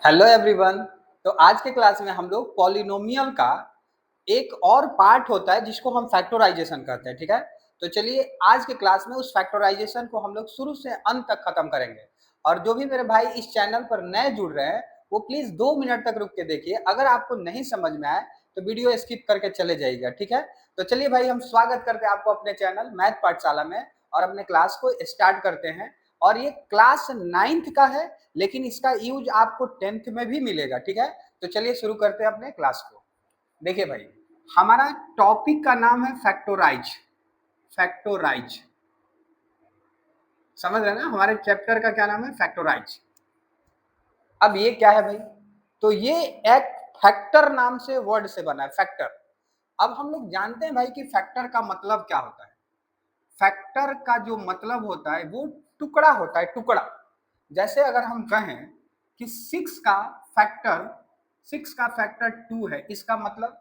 Hello everyone. तो आज के क्लास में हम लोग पॉलिनोमियल का एक और पार्ट होता है जिसको हम फैक्टराइजेशन कहते हैं। ठीक है, तो चलिए आज के क्लास में उस फैक्टराइजेशन को हम लोग शुरू से अंत तक खत्म करेंगे। और जो भी मेरे भाई इस चैनल पर नए जुड़ रहे हैं वो प्लीज 2 मिनट तक रुक के देखिए। अगर आपको नहीं समझ में आए तो वीडियो स्किप करके चले जाइएगा। ठीक है, तो चलिए भाई हम स्वागत करते हैं आपको अपने चैनल मैथ पाठशाला में और अपने क्लास को स्टार्ट करते हैं। और ये क्लास 9th का है लेकिन इसका यूज आपको 10th में भी मिलेगा। ठीक है, तो चलिए शुरू करते हैं अपने क्लास को। देखिए भाई, हमारा टॉपिक का नाम है फैक्टोराइज। फैक्टोराइज समझ रहे हैं ना, हमारे चैप्टर का क्या नाम है? फैक्टोराइज। अब ये क्या है भाई? तो ये एक फैक्टर नाम से वर्ड से बना है, फैक्टर। अब हम लोग जानते हैं भाई कि फैक्टर का मतलब क्या होता है। फैक्टर का जो मतलब होता है वो टुकड़ा होता है, टुकड़ा। जैसे अगर हम कहें कि 6 का फैक्टर 2 है, इसका मतलब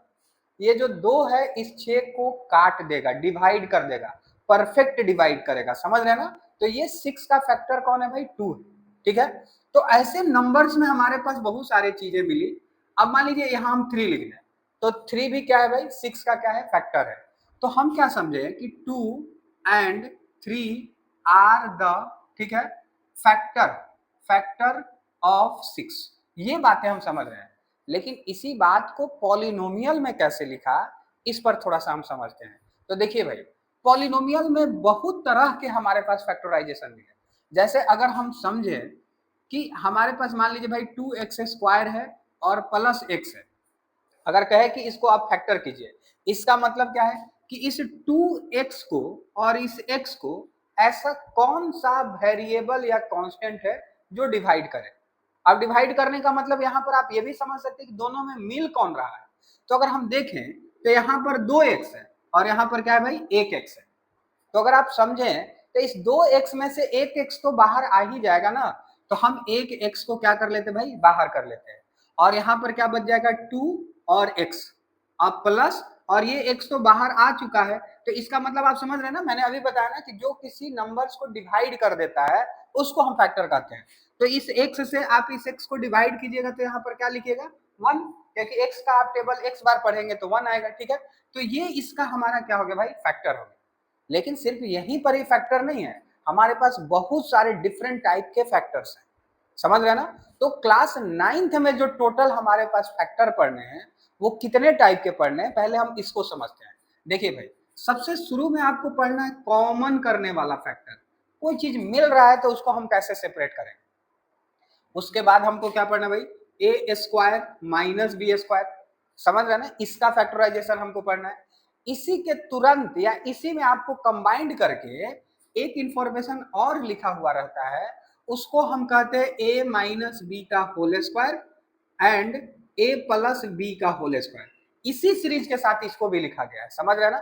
ये जो 2 है इस 6 को काट देगा, डिवाइड कर देगा, परफेक्ट डिवाइड करेगा। समझ रहे हैं ना? तो ये 6 का फैक्टर कौन है भाई? 2 है। ठीक है, तो ऐसे नंबर्स में हमारे पास बहुत सारी चीजें मिली। अब मान लीजिए यहाँ हम 3 लिख दें तो 3 भी क्या है भाई? 6 का क्या है? फैक्टर है। तो हम क्या समझे कि 2 एंड 3 आर द, ठीक है, फैक्टर फैक्टर ऑफ 6। ये बातें हम समझ रहे हैं, लेकिन इसी बात को पॉलिनोमियल में कैसे लिखा इस पर थोड़ा सा हम समझते हैं। तो देखिए भाई, पॉलिनोमियल में बहुत तरह के हमारे पास फैक्टराइजेशन भी है। जैसे अगर हम समझे कि हमारे पास मान लीजिए भाई 2x² है और प्लस x है। अगर कहे कि इसको आप फैक्टर कीजिए, इसका मतलब क्या है कि इस 2x को और इस x को ऐसा कौन सा वेरिएबल या कांस्टेंट है जो डिवाइड करे। अब डिवाइड करने का मतलब यहाँ पर आप ये भी समझ सकते हैं कि दोनों में मिल कौन रहा है। तो अगर हम देखें तो यहाँ पर 2x है और यहाँ पर क्या है भाई? 1x है। तो अगर आप समझें तो इस 2x में से 1x तो बाहर आ ही जाएगा ना, तो हम 1x को क्या कर लेते भाई? बाहर कर लेते हैं। और यहाँ पर क्या बच जाएगा? 2 और x, अब प्लस, और ये x तो बाहर आ चुका है। तो इसका मतलब आप समझ रहे हैं ना, मैंने अभी बताया ना कि जो किसी नंबर्स को डिवाइड कर देता है उसको हम फैक्टर कहते हैं। तो इस x से आप इस x को डिवाइड कीजिएगा तो यहाँ पर क्या लिखिएगा? 1, क्योंकि x का आप टेबल x बार पढ़ेंगे तो 1 आएगा। ठीक है, तो ये इसका हमारा क्या हो गया भाई? फैक्टर हो गया। लेकिन सिर्फ यहीं पर ही फैक्टर नहीं है, हमारे पास बहुत सारे डिफरेंट टाइप के फैक्टर्स हैं। समझ रहे ना? तो क्लास 9th में जो टोटल हमारे पास फैक्टर पढ़ने हैं वो कितने टाइप के पढ़ने हैं, पहले हम इसको समझते हैं। देखिए भाई, सबसे शुरू में आपको पढ़ना है कॉमन करने वाला फैक्टर। कोई चीज मिल रहा है तो उसको हम कैसे सेपरेट करें। उसके बाद हमको क्या पढ़ना भाई? a² minus b²। समझ रहे ना? इसका फैक्टराइजेशन हमको पढ़ना है। इसी के तुरंत या इसी में आपको कंबाइंड करके एक इंफॉर्मेशन और लिखा हुआ रहता है, उसको हम कहते हैं a माइनस बी का whole square and a plus B का होल स्क्वायर। इसी सीरीज के साथ इसको भी लिखा गया है। समझ रहे ना?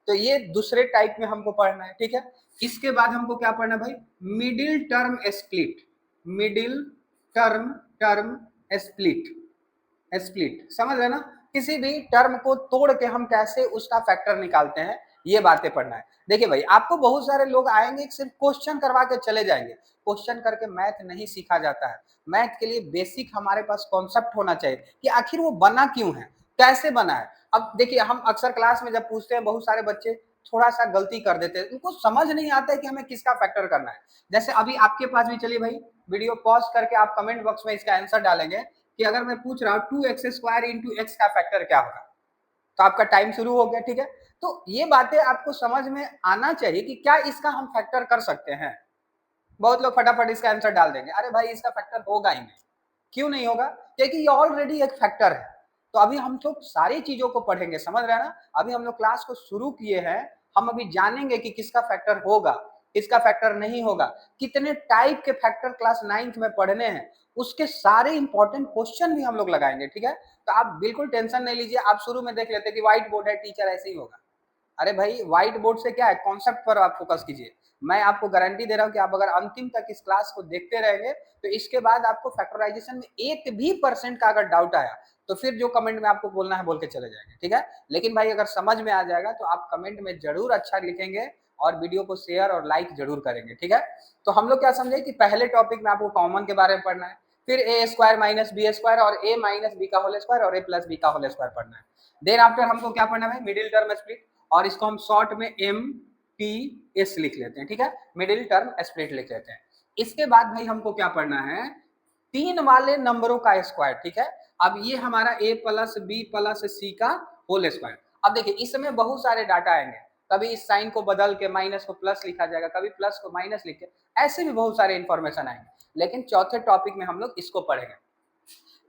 तो ये दूसरे टाइप में हमको पढ़ना है। ठीक है, इसके बाद हमको क्या पढ़ना है भाई? Middle term split. Middle term term split. Split समझ रहे ना? किसी भी टर्म को तोड़ के हम कैसे उसका फैक्टर निकालते हैं, ये बातें पढ़ना है। देखिए भाई, आपको बहुत सारे लोग आएंगे सिर्फ क्वेश्चन करवा के चले जाएंगे। क्वेश्चन करके मैथ नहीं सीखा जाता है। मैथ के लिए बेसिक हमारे पास कॉन्सेप्ट होना चाहिए कि आखिर वो बना क्यों है, कैसे बना है। अब देखिए, हम अक्सर क्लास में जब पूछते हैं, बहुत सारे बच्चे थोड़ा सा गलती कर देते हैं, उनको समझ नहीं आता है कि हमें किसका फैक्टर करना है। जैसे अभी आपके पास भी, चलिए भाई वीडियो पॉज करके आप कमेंट बॉक्स में इसका आंसर डालेंगे कि अगर मैं पूछ रहा हूँ 2x² इंटू x का फैक्टर क्या होगा, तो आपका टाइम शुरू हो गया। ठीक है, तो ये बातें आपको समझ में आना चाहिए कि क्या इसका हम फैक्टर कर सकते हैं। बहुत लोग फटाफट इसका आंसर डाल देंगे, अरे भाई इसका फैक्टर होगा ही नहीं। क्यों नहीं होगा? क्योंकि ये ऑलरेडी एक फैक्टर है। तो अभी हम लोग सारी चीजों को पढ़ेंगे, समझ रहे हैं ना? अभी हम लोग क्लास को शुरू किए हैं, हम अभी जानेंगे कि किसका फैक्टर होगा, किसका फैक्टर नहीं होगा, कितने टाइप के फैक्टर क्लास 9th में पढ़ने हैं, उसके सारे इंपॉर्टेंट क्वेश्चन भी हम लोग लगाएंगे। ठीक है, तो आप बिल्कुल टेंशन नहीं लीजिए। आप शुरू में देख लेते कि व्हाइट बोर्ड है, टीचर ऐसे ही होगा। अरे भाई, व्हाइट बोर्ड से क्या है, कॉन्सेप्ट पर आप फोकस कीजिए। मैं आपको गारंटी दे रहा हूं कि आप अगर अंतिम तक इस क्लास को देखते रहेंगे तो इसके बाद आपको फैक्टराइजेशन में 1% का अगर डाउट आया तो फिर जो कमेंट में आपको बोलना है बोल के चले जाएंगे। ठीक है, लेकिन भाई अगर समझ में आ जाएगा तो आप कमेंट में जरूर अच्छा लिखेंगे और वीडियो को शेयर और लाइक जरूर करेंगे। ठीक है, तो हम लोग क्या समझे कि पहले टॉपिक में आपको कॉमन के बारे में पढ़ना है, फिर ए स्क्वायर माइनस बी स्क्वायर और ए माइनस बी का होल स्क्वायर और ए प्लस बी का होल स्क्वायर पढ़ना है। देन आफ्टर हमको क्या पढ़ना है, मिडिल टर्म स्प्लिट, और इसको हम शॉर्ट में एम पी एस लिख लेते हैं, ठीक है, मिडिल टर्म स्प्लिट लिख लेते हैं। इसके बाद भाई हमको क्या पढ़ना है, 3 वाले नंबरों का स्क्वायर, ठीक है। अब ये हमारा a प्लस बी प्लस सी का होल स्क्वायर। अब देखिए इसमें बहुत सारे डाटा आएंगे, कभी इस साइन को बदल के माइनस को प्लस लिखा जाएगा, कभी प्लस को माइनस लिख के, ऐसे भी बहुत सारे इंफॉर्मेशन आएंगे, लेकिन चौथे टॉपिक में हम लोग इसको पढ़ेंगे।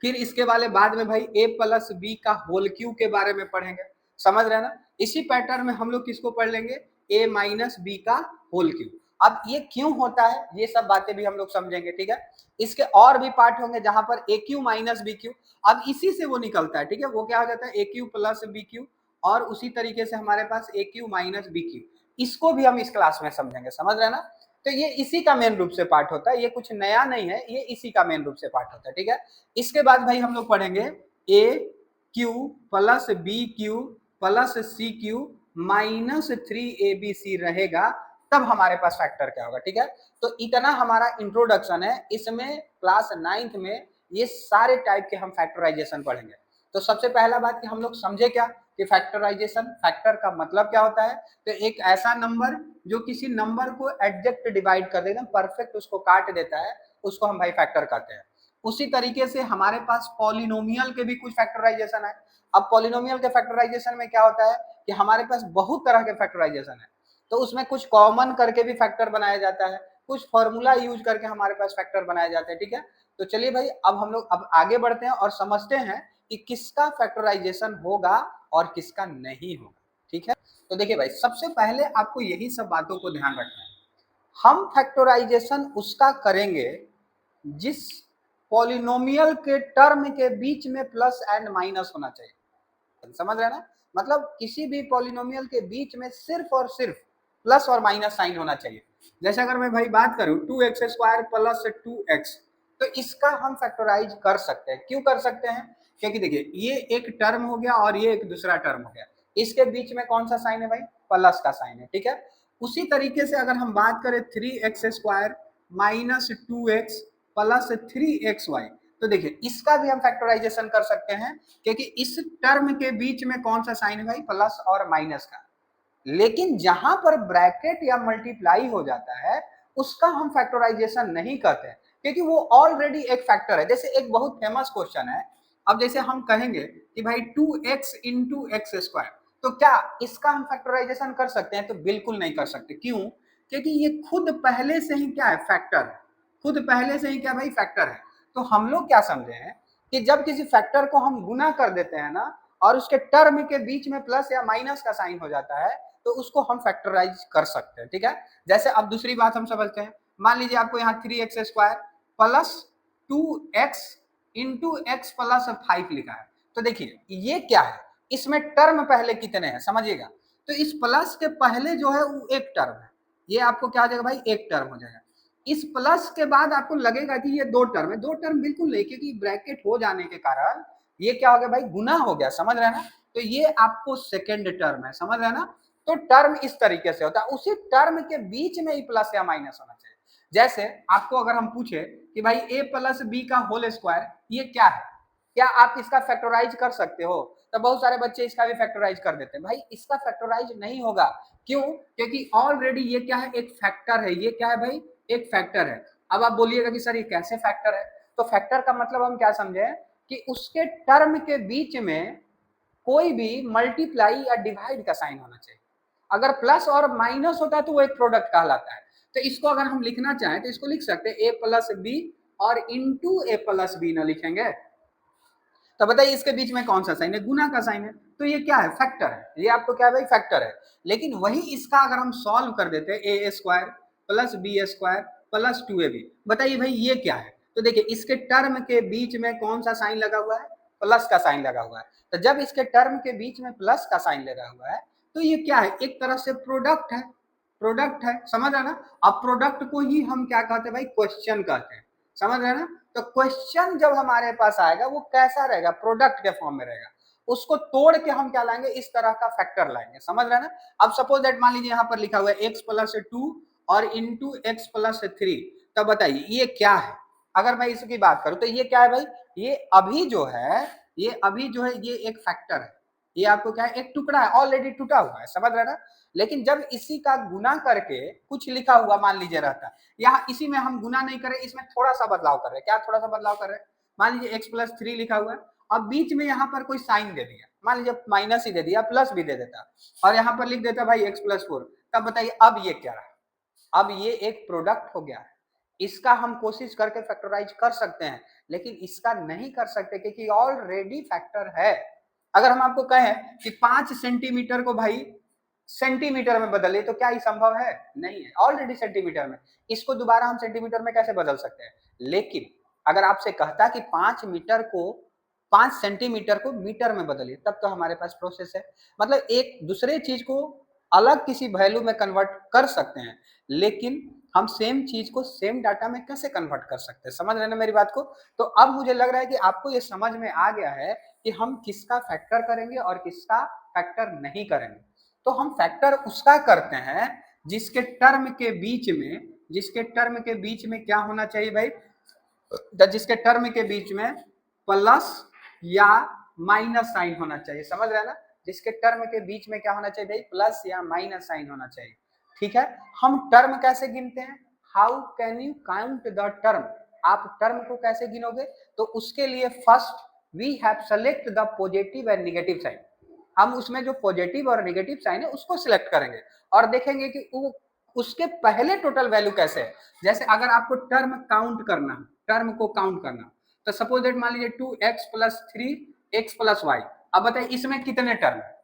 फिर इसके वाले बाद में भाई a प्लस बी का होल क्यू के बारे में पढ़ेंगे, समझ रहे हैं ना। इसी पैटर्न में हम लोग किसको पढ़ लेंगे, a माइनस बी का होल क्यू। अब ये क्यों होता है, ये सब बातें भी हम लोग समझेंगे, ठीक है। इसके और भी पार्ट होंगे जहां पर ए क्यू माइनस बी क्यू, अब इसी से वो निकलता है, ठीक है, वो क्या हो जाता है ए क्यू प्लस बी क्यू, और उसी तरीके से हमारे पास ए क्यू माइनस बी क्यू, इसको भी हम इस क्लास में समझेंगे, समझ रहे हैं ना। तो ये इसी का मेन रूप से पार्ट होता है, ये कुछ नया नहीं है, ये इसी का मेन रूप से पार्ट होता है, ठीक है। इसके बाद भाई हम लोग पढ़ेंगे A cube plus B cube plus C cube minus 3abc रहेगा, तब हमारे पास फैक्टर क्या होगा, ठीक है। तो इतना हमारा इंट्रोडक्शन है, इसमें क्लास 9th में ये सारे टाइप के हम फैक्टराइजेशन पढ़ेंगे। तो सबसे पहला बात कि हम लोग समझे क्या कि फैक्टराइजेशन, फैक्टर का मतलब क्या होता है, तो एक ऐसा नंबर जो किसी नंबर को एग्जैक्ट डिवाइड कर देगा, परफेक्ट उसको काट देता है, उसको हम भाई फैक्टर कहते हैं। उसी तरीके से हमारे पास पॉलिनोमियल के भी कुछ फैक्टराइजेशन है। अब पॉलिनोमियल के फैक्टराइजेशन में क्या होता है कि हमारे पास बहुत तरह के फैक्टराइजेशन है, तो उसमें कुछ कॉमन करके भी फैक्टर बनाया जाता है, कुछ फॉर्मूला यूज करके हमारे पास फैक्टर बनाए जाते हैं, ठीक है। तो चलिए भाई अब हम लोग अब आगे बढ़ते हैं और समझते हैं कि किसका फैक्टराइजेशन होगा और किसका नहीं होगा, ठीक है। तो देखिए भाई सबसे पहले आपको यही सब बातों को ध्यान रखना है, हम फैक्टराइजेशन उसका करेंगे जिस पॉलिनोमियल के टर्म के बीच में प्लस एंड माइनस होना चाहिए, समझ रहे हैं ना। मतलब किसी भी पॉलिनोमियल के बीच में सिर्फ और सिर्फ प्लस और माइनस साइन होना चाहिए। जैसे अगर मैं भाई बात करूं 2x² प्लस 2x, तो इसका हम फैक्टराइज कर सकते हैं। क्यों कर सकते हैं, क्योंकि देखिए ये एक टर्म हो गया और ये एक दूसरा टर्म हो गया, इसके बीच में कौन सा साइन है भाई, प्लस का साइन है, ठीक है। उसी तरीके से अगर हम बात करें 3x² minus 2x plus 3xy, तो देखिए इसका भी हम फैक्टराइजेशन कर सकते हैं, क्योंकि इस टर्म के बीच में कौन सा साइन है भाई, प्लस और माइनस का। लेकिन जहां पर ब्रैकेट या मल्टीप्लाई हो जाता है उसका हम फैक्टराइजेशन नहीं करते हैं, क्योंकि वो ऑलरेडी एक फैक्टर है। जैसे एक बहुत फेमस क्वेश्चन है, अब जैसे हम कहेंगे कि भाई 2x इंटू एक्स स्क्वायर, तो क्या इसका हम फैक्टराइजेशन कर सकते हैं, तो बिल्कुल नहीं कर सकते। क्यों, क्योंकि ये खुद पहले से ही क्या है, फैक्टर है, खुद पहले से ही क्या भाई फैक्टर है। तो हम लोग क्या समझे हैं कि जब किसी फैक्टर को हम गुना कर देते हैं ना, और उसके टर्म के बीच में प्लस या माइनस का साइन हो जाता है, तो उसको हम फैक्टराइज कर सकते हैं, ठीक है। जैसे अब दूसरी बात हम समझते हैं, मान लीजिए आपको यहाँ 3x² plus 2x into x plus 5 लिखा है, तो देखिए ये क्या है, इसमें टर्म पहले कितने हैं समझिएगा। तो इस प्लस के पहले जो है वो एक टर्म है, ये आपको क्या हो जाएगा भाई, एक टर्म हो जाएगा। इस प्लस के बाद आपको लगेगा कि ये दो टर्म है, दो टर्म बिल्कुल नहीं, क्योंकि ब्रैकेट हो जाने के कारण ये क्या हो गया भाई, गुना हो गया, समझ रहे हैं ना। तो ये आपको सेकेंड टर्म है, समझ रहे हैं ना। तो टर्म इस तरीके से होता है, उसी टर्म के बीच में ही प्लस या माइनस होना चाहिए। जैसे आपको अगर हम पूछे कि भाई a प्लस बी का होल स्क्वायर ये क्या है, क्या आप इसका फैक्टराइज कर सकते हो, तो बहुत सारे बच्चे इसका भी फैक्टराइज कर देते हैं। भाई इसका फैक्टराइज नहीं होगा, क्यों, क्योंकि ऑलरेडी ये क्या है, एक फैक्टर है। ये क्या है भाई, एक फैक्टर है। अब आप बोलिएगा कि सर ये कैसे फैक्टर है, तो फैक्टर का मतलब हम क्या समझे कि उसके टर्म के बीच में कोई भी मल्टीप्लाई या डिवाइड का साइन होना चाहिए। अगर प्लस और माइनस होता है तो वो एक प्रोडक्ट कहलाता है। तो इसको अगर हम लिखना चाहें तो इसको लिख सकते हैं ए प्लस बी और इंटू ए प्लस बी ना लिखेंगे, तो बताइए इसके बीच में कौन सा साइन है, गुना का साइन है, तो ये क्या है, फैक्टर है। ये आपको क्या है भाई, फैक्टर है। लेकिन वही इसका अगर हम सॉल्व कर देते हैं a² plus b² plus 2ab, बताइए भाई ये क्या है। तो देखिए इसके टर्म के बीच में कौन सा साइन लगा हुआ है, प्लस का साइन लगा हुआ है। तो जब इसके टर्म के बीच में प्लस का साइन लगा हुआ है तो ये क्या है, एक तरह से प्रोडक्ट है, प्रोडक्ट है, समझ रहे ना। अब प्रोडक्ट को ही हम क्या कहते हैं भाई, क्वेश्चन कहते हैं, समझ रहे ना। तो क्वेश्चन जब हमारे पास आएगा वो कैसा रहेगा, प्रोडक्ट के फॉर्म में रहेगा। उसको तोड़ के हम क्या लाएंगे, इस तरह का फैक्टर लाएंगे, समझ रहे ना। अब सपोज दैट मान लीजिए यहाँ पर लिखा हुआ है x प्लस 2 और इंटू एक्स प्लस 3, तब बताइए ये क्या है। अगर मैं इसकी बात करूं तो ये क्या है भाई, ये अभी जो है ये एक फैक्टर है, ये आपको क्या है, एक टुकड़ा है, ऑलरेडी टूटा हुआ है, समझ रहे ना। लेकिन जब इसी का गुना करके कुछ लिखा हुआ मान लीजिए रहता, यहाँ इसी में हम गुना नहीं करें, इसमें थोड़ा सा बदलाव कर रहे हैं, क्या थोड़ा सा बदलाव कर रहे हैं, मान लीजिए x+3 लिखा हुआ है, अब बीच में यहाँ पर कोई साइन दे दिया, मान लीजिए माइनस ही दे दिया, प्लस भी दे देता और यहाँ पर लिख देता भाई x+4, तब बताइए अब ये क्या रहा, अब ये एक प्रोडक्ट हो गया है। इसका हम कोशिश करके फैक्टराइज कर सकते हैं, लेकिन इसका नहीं कर सकते क्योंकि ऑलरेडी फैक्टर है। अगर हम आपको कहें कि 5 सेंटीमीटर को भाई सेंटीमीटर में बदलिए तो क्या ये संभव है, नहीं है, ऑलरेडी सेंटीमीटर में, इसको दोबारा हम सेंटीमीटर में कैसे बदल सकते हैं। लेकिन अगर आपसे कहता कि 5 सेंटीमीटर को मीटर में बदलिए, तब तो हमारे पास प्रोसेस है, मतलब एक दूसरे चीज को अलग किसी वैल्यू में कन्वर्ट कर सकते हैं, लेकिन हम सेम चीज को सेम डाटा में कैसे कन्वर्ट कर सकते हैं, समझ रहे ना मेरी बात को। तो अब मुझे लग रहा है कि आपको ये समझ में आ गया है कि हम किसका फैक्टर करेंगे और किसका फैक्टर नहीं करेंगे। तो हम फैक्टर उसका करते हैं जिसके टर्म के बीच में क्या होना चाहिए भाई, जिसके टर्म के बीच में प्लस या माइनस साइन होना चाहिए, समझ रहे ना, जिसके टर्म के बीच में क्या होना चाहिए भाई, प्लस या माइनस साइन होना चाहिए। ठीक है, हम टर्म कैसे गिनते हैं, how can you count the term, आप टर्म को कैसे गिनोगे, तो उसके लिए first we have select the positive and negative sign, हम उसमें जो पॉजिटिव और नेगेटिव साइन है उसको सिलेक्ट करेंगे और देखेंगे कि वो उसके पहले टोटल वैल्यू कैसे है। जैसे अगर आपको टर्म काउंट करना, टर्म को काउंट करना, तो सपोज दैट मान लीजिए 2x+3x+y, अब बताइए इसमें कितने टर्म है,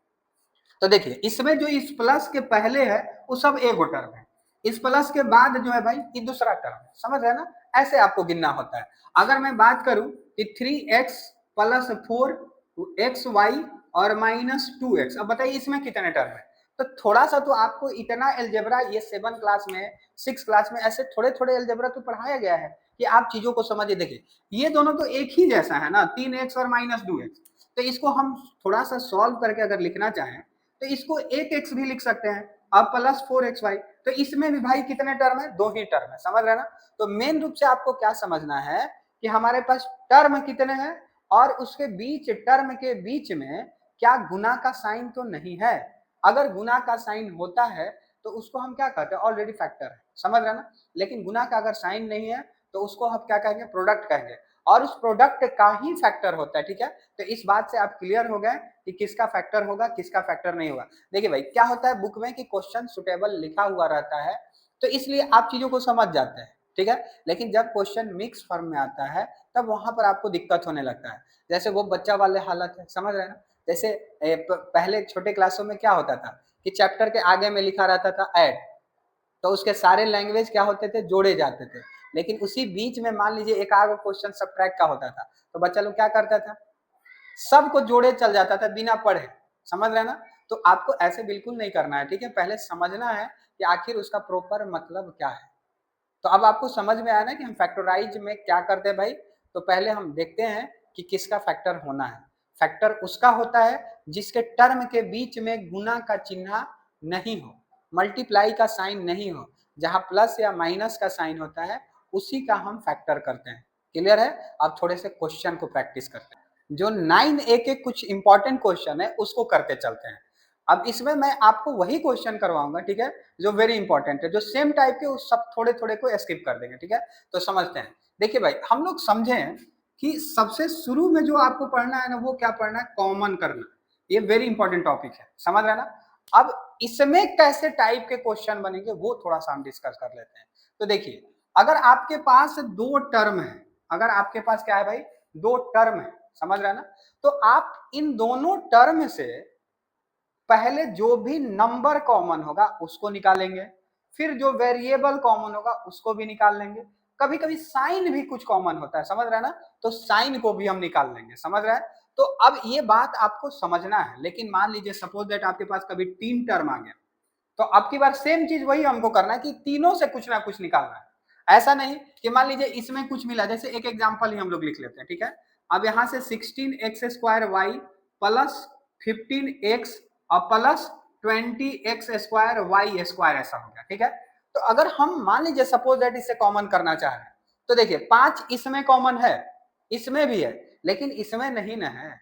तो देखिए इसमें जो इस प्लस के पहले है वो सब एक टर्म है, इस प्लस के बाद जो है भाई ये दूसरा टर्म है, समझ रहे ना, ऐसे आपको गिनना होता है। अगर मैं बात करूं कि 3x+4xy और -2x, अब बताइए इसमें कितने टर्म है, तो थोड़ा सा तो आपको इतना एल्जेब्रा ये 7 क्लास में 6 क्लास में ऐसे थोड़े थोड़े एल्जेब्रा तो पढ़ाया गया है कि आप चीजों को समझिए। देखिए ये दोनों तो एक ही जैसा है ना, 3x और -2x, तो इसको हम थोड़ा सा सॉल्व करके अगर लिखना चाहें तो इसको 1x भी लिख सकते हैं, अब +4xy, तो इसमें भी भाई कितने टर्म है, 2 ही टर्म है, समझ रहे ना। तो मेन रूप से आपको क्या समझना है कि हमारे पास टर्म कितने हैं और उसके बीच टर्म के बीच में क्या गुना का साइन तो नहीं है, अगर गुना का साइन होता है तो उसको हम क्या कहते हैं, ऑलरेडी फैक्टर है, समझ रहे ना। लेकिन गुना का अगर साइन नहीं है तो उसको हम क्या कहेंगे, प्रोडक्ट कहेंगे, और उस प्रोडक्ट का ही फैक्टर होता है। ठीक है, तो इस बात से आप क्लियर हो गए कि किसका फैक्टर होगा किसका फैक्टर नहीं होगा। देखिए भाई क्या होता है बुक में कि क्वेश्चन सुटेबल लिखा हुआ रहता है तो इसलिए आप चीजों को समझ जाते हैं, ठीक है, लेकिन जब क्वेश्चन मिक्स फॉर्म में आता है तब वहां पर आपको दिक्कत होने लगता है। जैसे वो बच्चा वाले हालत है, समझ रहे हैं ना, जैसे पहले छोटे क्लासों में क्या होता था कि चैप्टर के आगे में लिखा रहता था ऐड, तो उसके सारे लैंग्वेज क्या होते थे, जोड़े जाते थे, लेकिन उसी बीच में मान लीजिए एक आगे क्वेश्चन सब्ट्रैक्ट का होता था तो बच्चा लोग क्या करता था, सबको जोड़े चल जाता था बिना पढ़े, समझ रहे ना। तो आपको ऐसे बिल्कुल नहीं करना है, ठीक है, पहले समझना है कि आखिर उसका प्रॉपर मतलब क्या है। तो अब आपको समझ में आया ना कि हम फैक्टराइज में क्या करते हैं भाई, तो पहले हम देखते हैं कि किसका फैक्टर होना है। फैक्टर उसका होता है जिसके टर्म के बीच में गुना का चिन्ह नहीं हो, मल्टीप्लाई का साइन नहीं हो, जहां प्लस या माइनस का साइन होता है उसी का हम फैक्टर करते हैं। क्लियर है, अब थोड़े से क्वेश्चन को प्रैक्टिस करते हैं, जो 9A के कुछ इंपॉर्टेंट क्वेश्चन है उसको करते चलते हैं। अब इसमें मैं आपको वही क्वेश्चन करवाऊंगा, ठीक है, जो वेरी इंपॉर्टेंट है, जो सेम टाइप के उस सब थोड़े थोड़े को स्किप कर देंगे, ठीक है। तो समझते हैं, देखिए भाई हम लोग समझें कि सबसे शुरू में जो आपको पढ़ना है ना वो क्या पढ़ना है, कॉमन करना, ये वेरी इंपॉर्टेंट टॉपिक है, समझ रहे ना। अब इसमें कैसे टाइप के क्वेश्चन बनेंगे वो थोड़ा सा हम डिस्कस कर लेते हैं। तो देखिए अगर आपके पास 2 टर्म है, अगर आपके पास क्या है भाई, 2 टर्म है, समझ रहे ना, तो आप इन दोनों टर्म से पहले जो भी नंबर कॉमन होगा उसको निकालेंगे, फिर जो वेरिएबल कॉमन होगा उसको भी निकाल लेंगे, कभी कभी साइन भी कुछ कॉमन होता है, समझ रहे ना, तो साइन को भी हम निकाल लेंगे, समझ रहे हैं। तो अब ये बात आपको समझना है, लेकिन मान लीजिए सपोज दैट आपके पास कभी 3 टर्म आ गया, तो अब की बार सेम चीज वही हमको करना है कि तीनों से कुछ ना कुछ निकालना है। ऐसा नहीं कि मान लीजिए इसमें कुछ मिला, जैसे एक एग्जांपल ही हम लोग लिख लेते हैं, ठीक है। अब यहां से 16x² प्लस 15x और प्लस 20x² y² ऐसा हो गया, ठीक है। तो अगर हम मान लीजिए सपोज दैट इससे कॉमन करना चाह रहे हैं तो देखिए 5 इसमें कॉमन है, इसमें भी है, लेकिन इसमें नहीं ना है।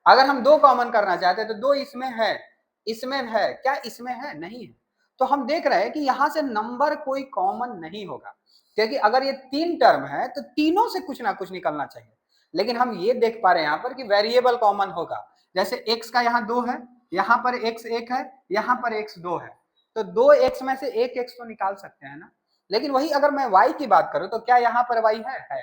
अगर हम 2 कॉमन करना चाहते हैं तो 2 इसमें है, क्या इसमें है? नहीं है। तो हम देख रहे हैं कि यहां से नंबर कोई कॉमन नहीं होगा, क्योंकि अगर ये 3 टर्म है तो तीनों से कुछ ना कुछ निकलना चाहिए। लेकिन हम ये देख पा रहे हैं यहाँ पर कि वेरिएबल कॉमन होगा। जैसे x का यहाँ 2 है, यहाँ पर x 1 है, यहाँ पर x 2 है, तो 2x में से 1x तो निकाल सकते हैं ना। लेकिन वही अगर मैं y की बात करूं तो क्या यहाँ पर y है?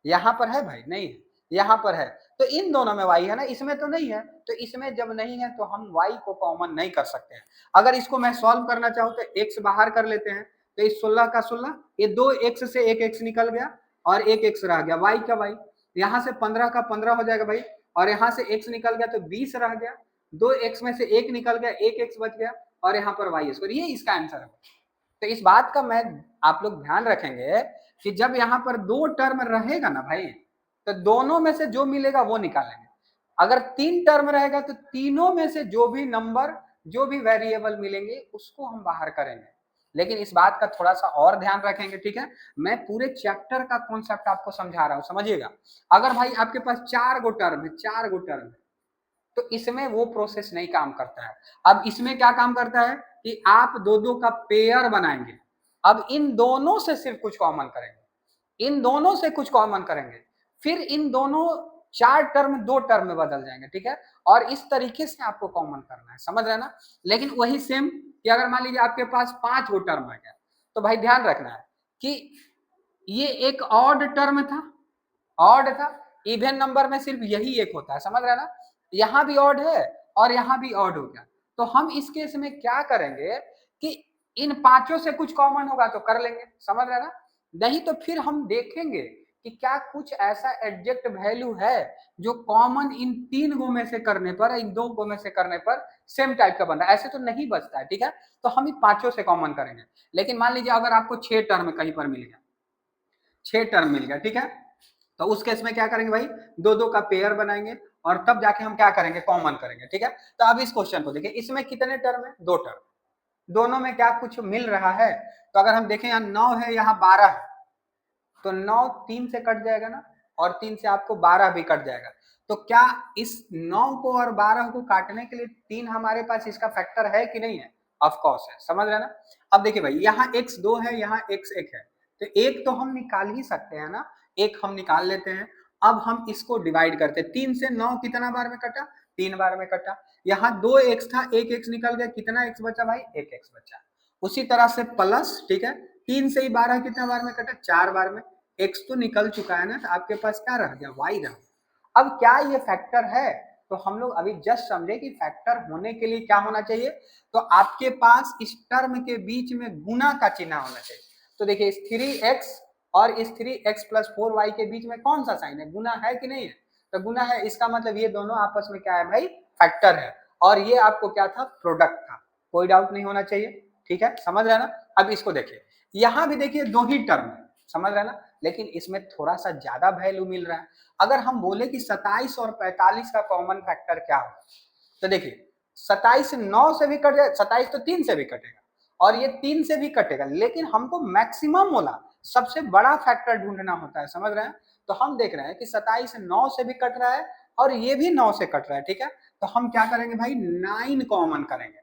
यहाँ पर है भाई? नहीं है। यहाँ पर है, तो इन दोनों में y है ना, इसमें तो नहीं है। तो इसमें जब नहीं है तो हम y को कॉमन नहीं कर सकते हैं। अगर इसको मैं सॉल्व करना चाहूँ तो x बाहर कर लेते हैं, तो इस 16 का 16, ये 2x से 1x निकल गया और 1x रह गया, y का y, यहाँ से 15 का 15 हो जाएगा भाई, और यहाँ से x निकल गया तो 20 रह गया, 2x में से 1 निकल गया, 1x बच गया, और यहाँ पर y स्क्वायर, ये इसका आंसर है। तो इस बात का मैं आप लोग ध्यान रखेंगे कि जब यहाँ पर 2 टर्म रहेगा ना भाई, तो दोनों में से जो मिलेगा वो निकालेंगे। अगर 3 टर्म रहेगा तो तीनों में से जो भी नंबर, जो भी वेरिएबल मिलेंगे उसको हम बाहर करेंगे। लेकिन इस बात का थोड़ा सा और ध्यान रखेंगे, ठीक है। मैं पूरे चैप्टर का कॉन्सेप्ट आपको समझा रहा हूं, समझिएगा। अगर भाई आपके पास 4 गो टर्म है, 4 गो टर्म है, तो इसमें वो प्रोसेस नहीं काम करता है। अब इसमें क्या काम करता है कि आप 2-2 का पेयर बनाएंगे। अब इन दोनों से सिर्फ कुछ कॉमन करेंगे, इन दोनों से कुछ कॉमन करेंगे, फिर इन दोनों 4 टर्म 2 टर्म में बदल जाएंगे, ठीक है। और इस तरीके से आपको कॉमन करना है, समझ रहे ना। लेकिन वही सेम कि अगर मान लीजिए आपके पास 5 गो टर्म है, तो भाई ध्यान रखना है कि ये एक ऑड टर्म था, ऑड था। इवन नंबर में सिर्फ यही एक होता है, समझ रहे ना। यहाँ भी ऑड है और यहाँ भी ऑड हो गया, तो हम इस केस में क्या करेंगे कि इन पांचों से कुछ कॉमन होगा तो कर लेंगे, समझ रहे ना। नहीं तो फिर हम देखेंगे कि क्या कुछ ऐसा एडजेक्ट वैल्यू है जो कॉमन इन 3 गो में से करने पर, इन 2 गो में से करने पर सेम टाइप का बन रहा है। ऐसे तो नहीं बचता है, ठीक है। तो हम इन पांचों से कॉमन करेंगे। लेकिन मान लीजिए अगर आपको 6 टर्म कहीं पर मिल गया, 6 टर्म मिल गया, ठीक है, तो उस केस में क्या करेंगे भाई, 2-2 का पेयर बनाएंगे और तब जाके हम क्या करेंगे, कॉमन करेंगे, ठीक है। तो अब इस क्वेश्चन को देखिए, इसमें कितने टर्म है, 2 टर्म, दोनों में क्या कुछ मिल रहा है। तो अगर हम देखें यहाँ 9 है, यहाँ 12 है, तो 9 3 से कट जाएगा ना, और 3 से आपको 12 भी कट जाएगा। तो क्या इस 9 को और 12 को काटने के लिए 3 हमारे पास इसका फैक्टर है कि नहीं है? ऑफ कोर्स है, समझ रहे ना। अब देखिए भाई, यहाँ x 2 है, यहाँ x 1 है, तो एक तो हम निकाल ही सकते हैं ना, एक हम निकाल लेते हैं। अब हम इसको डिवाइड करते हैं, 3 से 9 कितना बार में कटा, 3 बार में कटा। यहाँ 2x था, 1x निकल गया, कितना x बचा भाई, 1x बचा। उसी तरह से प्लस, ठीक है, 3 से ही 12 कितना बार में कटा, 4 बार में। x तो निकल चुका है ना, तो आपके पास क्या रह गया, y रह। अब क्या ये फैक्टर है? तो हम लोग अभी जस्ट समझे कि फैक्टर होने के लिए क्या होना चाहिए, तो आपके पास इस टर्म के बीच में गुना का चिन्ह होना चाहिए। तो देखिए इस 3x और इस 3x प्लस 4y के बीच में कौन सा साइन है, गुना है कि नहीं है? तो गुना है, इसका मतलब ये दोनों आपस में क्या है भाई, फैक्टर है। और ये आपको क्या था, प्रोडक्ट था, कोई डाउट नहीं होना चाहिए, ठीक है, समझ रहे ना। अब इसको देखिए, यहां भी देखिए 2 ही टर्म है, समझ रहे ना, लेकिन इसमें थोड़ा सा ज्यादा वैल्यू मिल रहा है। अगर हम बोले कि 27 और 45 का कॉमन फैक्टर क्या हो, तो देखिए 27 9 से भी कट जाए, 27 तो 3 से भी कटेगा और ये 3 से भी कटेगा, लेकिन हमको मैक्सिमम वाला सबसे बड़ा फैक्टर ढूंढना होता है, समझ रहे हैं। तो हम देख रहे हैं कि 27 9 से भी कट रहा है और ये भी 9 से कट रहा है, ठीक है। तो हम क्या करेंगे भाई, 9 कॉमन करेंगे।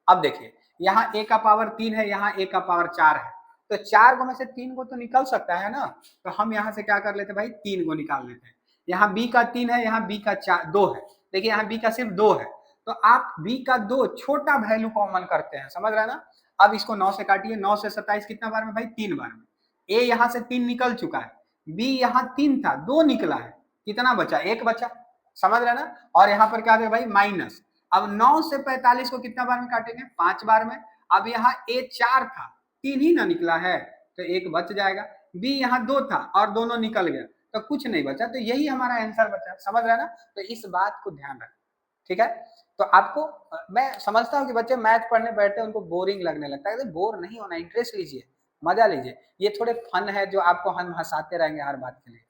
अब देखिए यहाँ a का पावर 3 है, यहाँ a का पावर 4 है, तो 4 गो में से 3 गो तो निकल सकता है ना। तो हम यहाँ से क्या कर लेते हैं भाई, 3 गो निकाल लेते हैं। यहाँ b का 3 है, यहाँ b का 2 है, देखिए यहाँ b का सिर्फ 2 है, तो आप b का 2 छोटा वैल्यू कॉमन करते हैं, समझ रहे हैं ना। अब इसको 9 से काटिए, 9 से 27 कितना बार में भाई, 3 बार में। a यहाँ से 3 निकल चुका है, b यहाँ 3 था, 2 निकला है, कितना बचा, 1 बचा, समझ रहे ना। और यहाँ पर क्या देगा भाई, माइनस। अब 9 से 45 को कितना बार में काटेंगे, 5 बार में। अब यहाँ a 4 था, 3 ही ना निकला है, तो 1 बच जाएगा। b यहाँ 2 था और दोनों निकल गया, तो कुछ नहीं बचा, तो यही हमारा आंसर बचा, समझ रहे ना। तो इस बात को ध्यान रखें, ठीक है। तो आपको मैं समझता हूँ कि बच्चे मैथ पढ़ने बैठे उनको बोरिंग लगने लगता है, तो बोर नहीं होना, इंटरेस्ट लीजिए, मजा लीजिए। ये थोड़े फन है जो आपको हम हंसाते रहेंगे हर बात के लिए,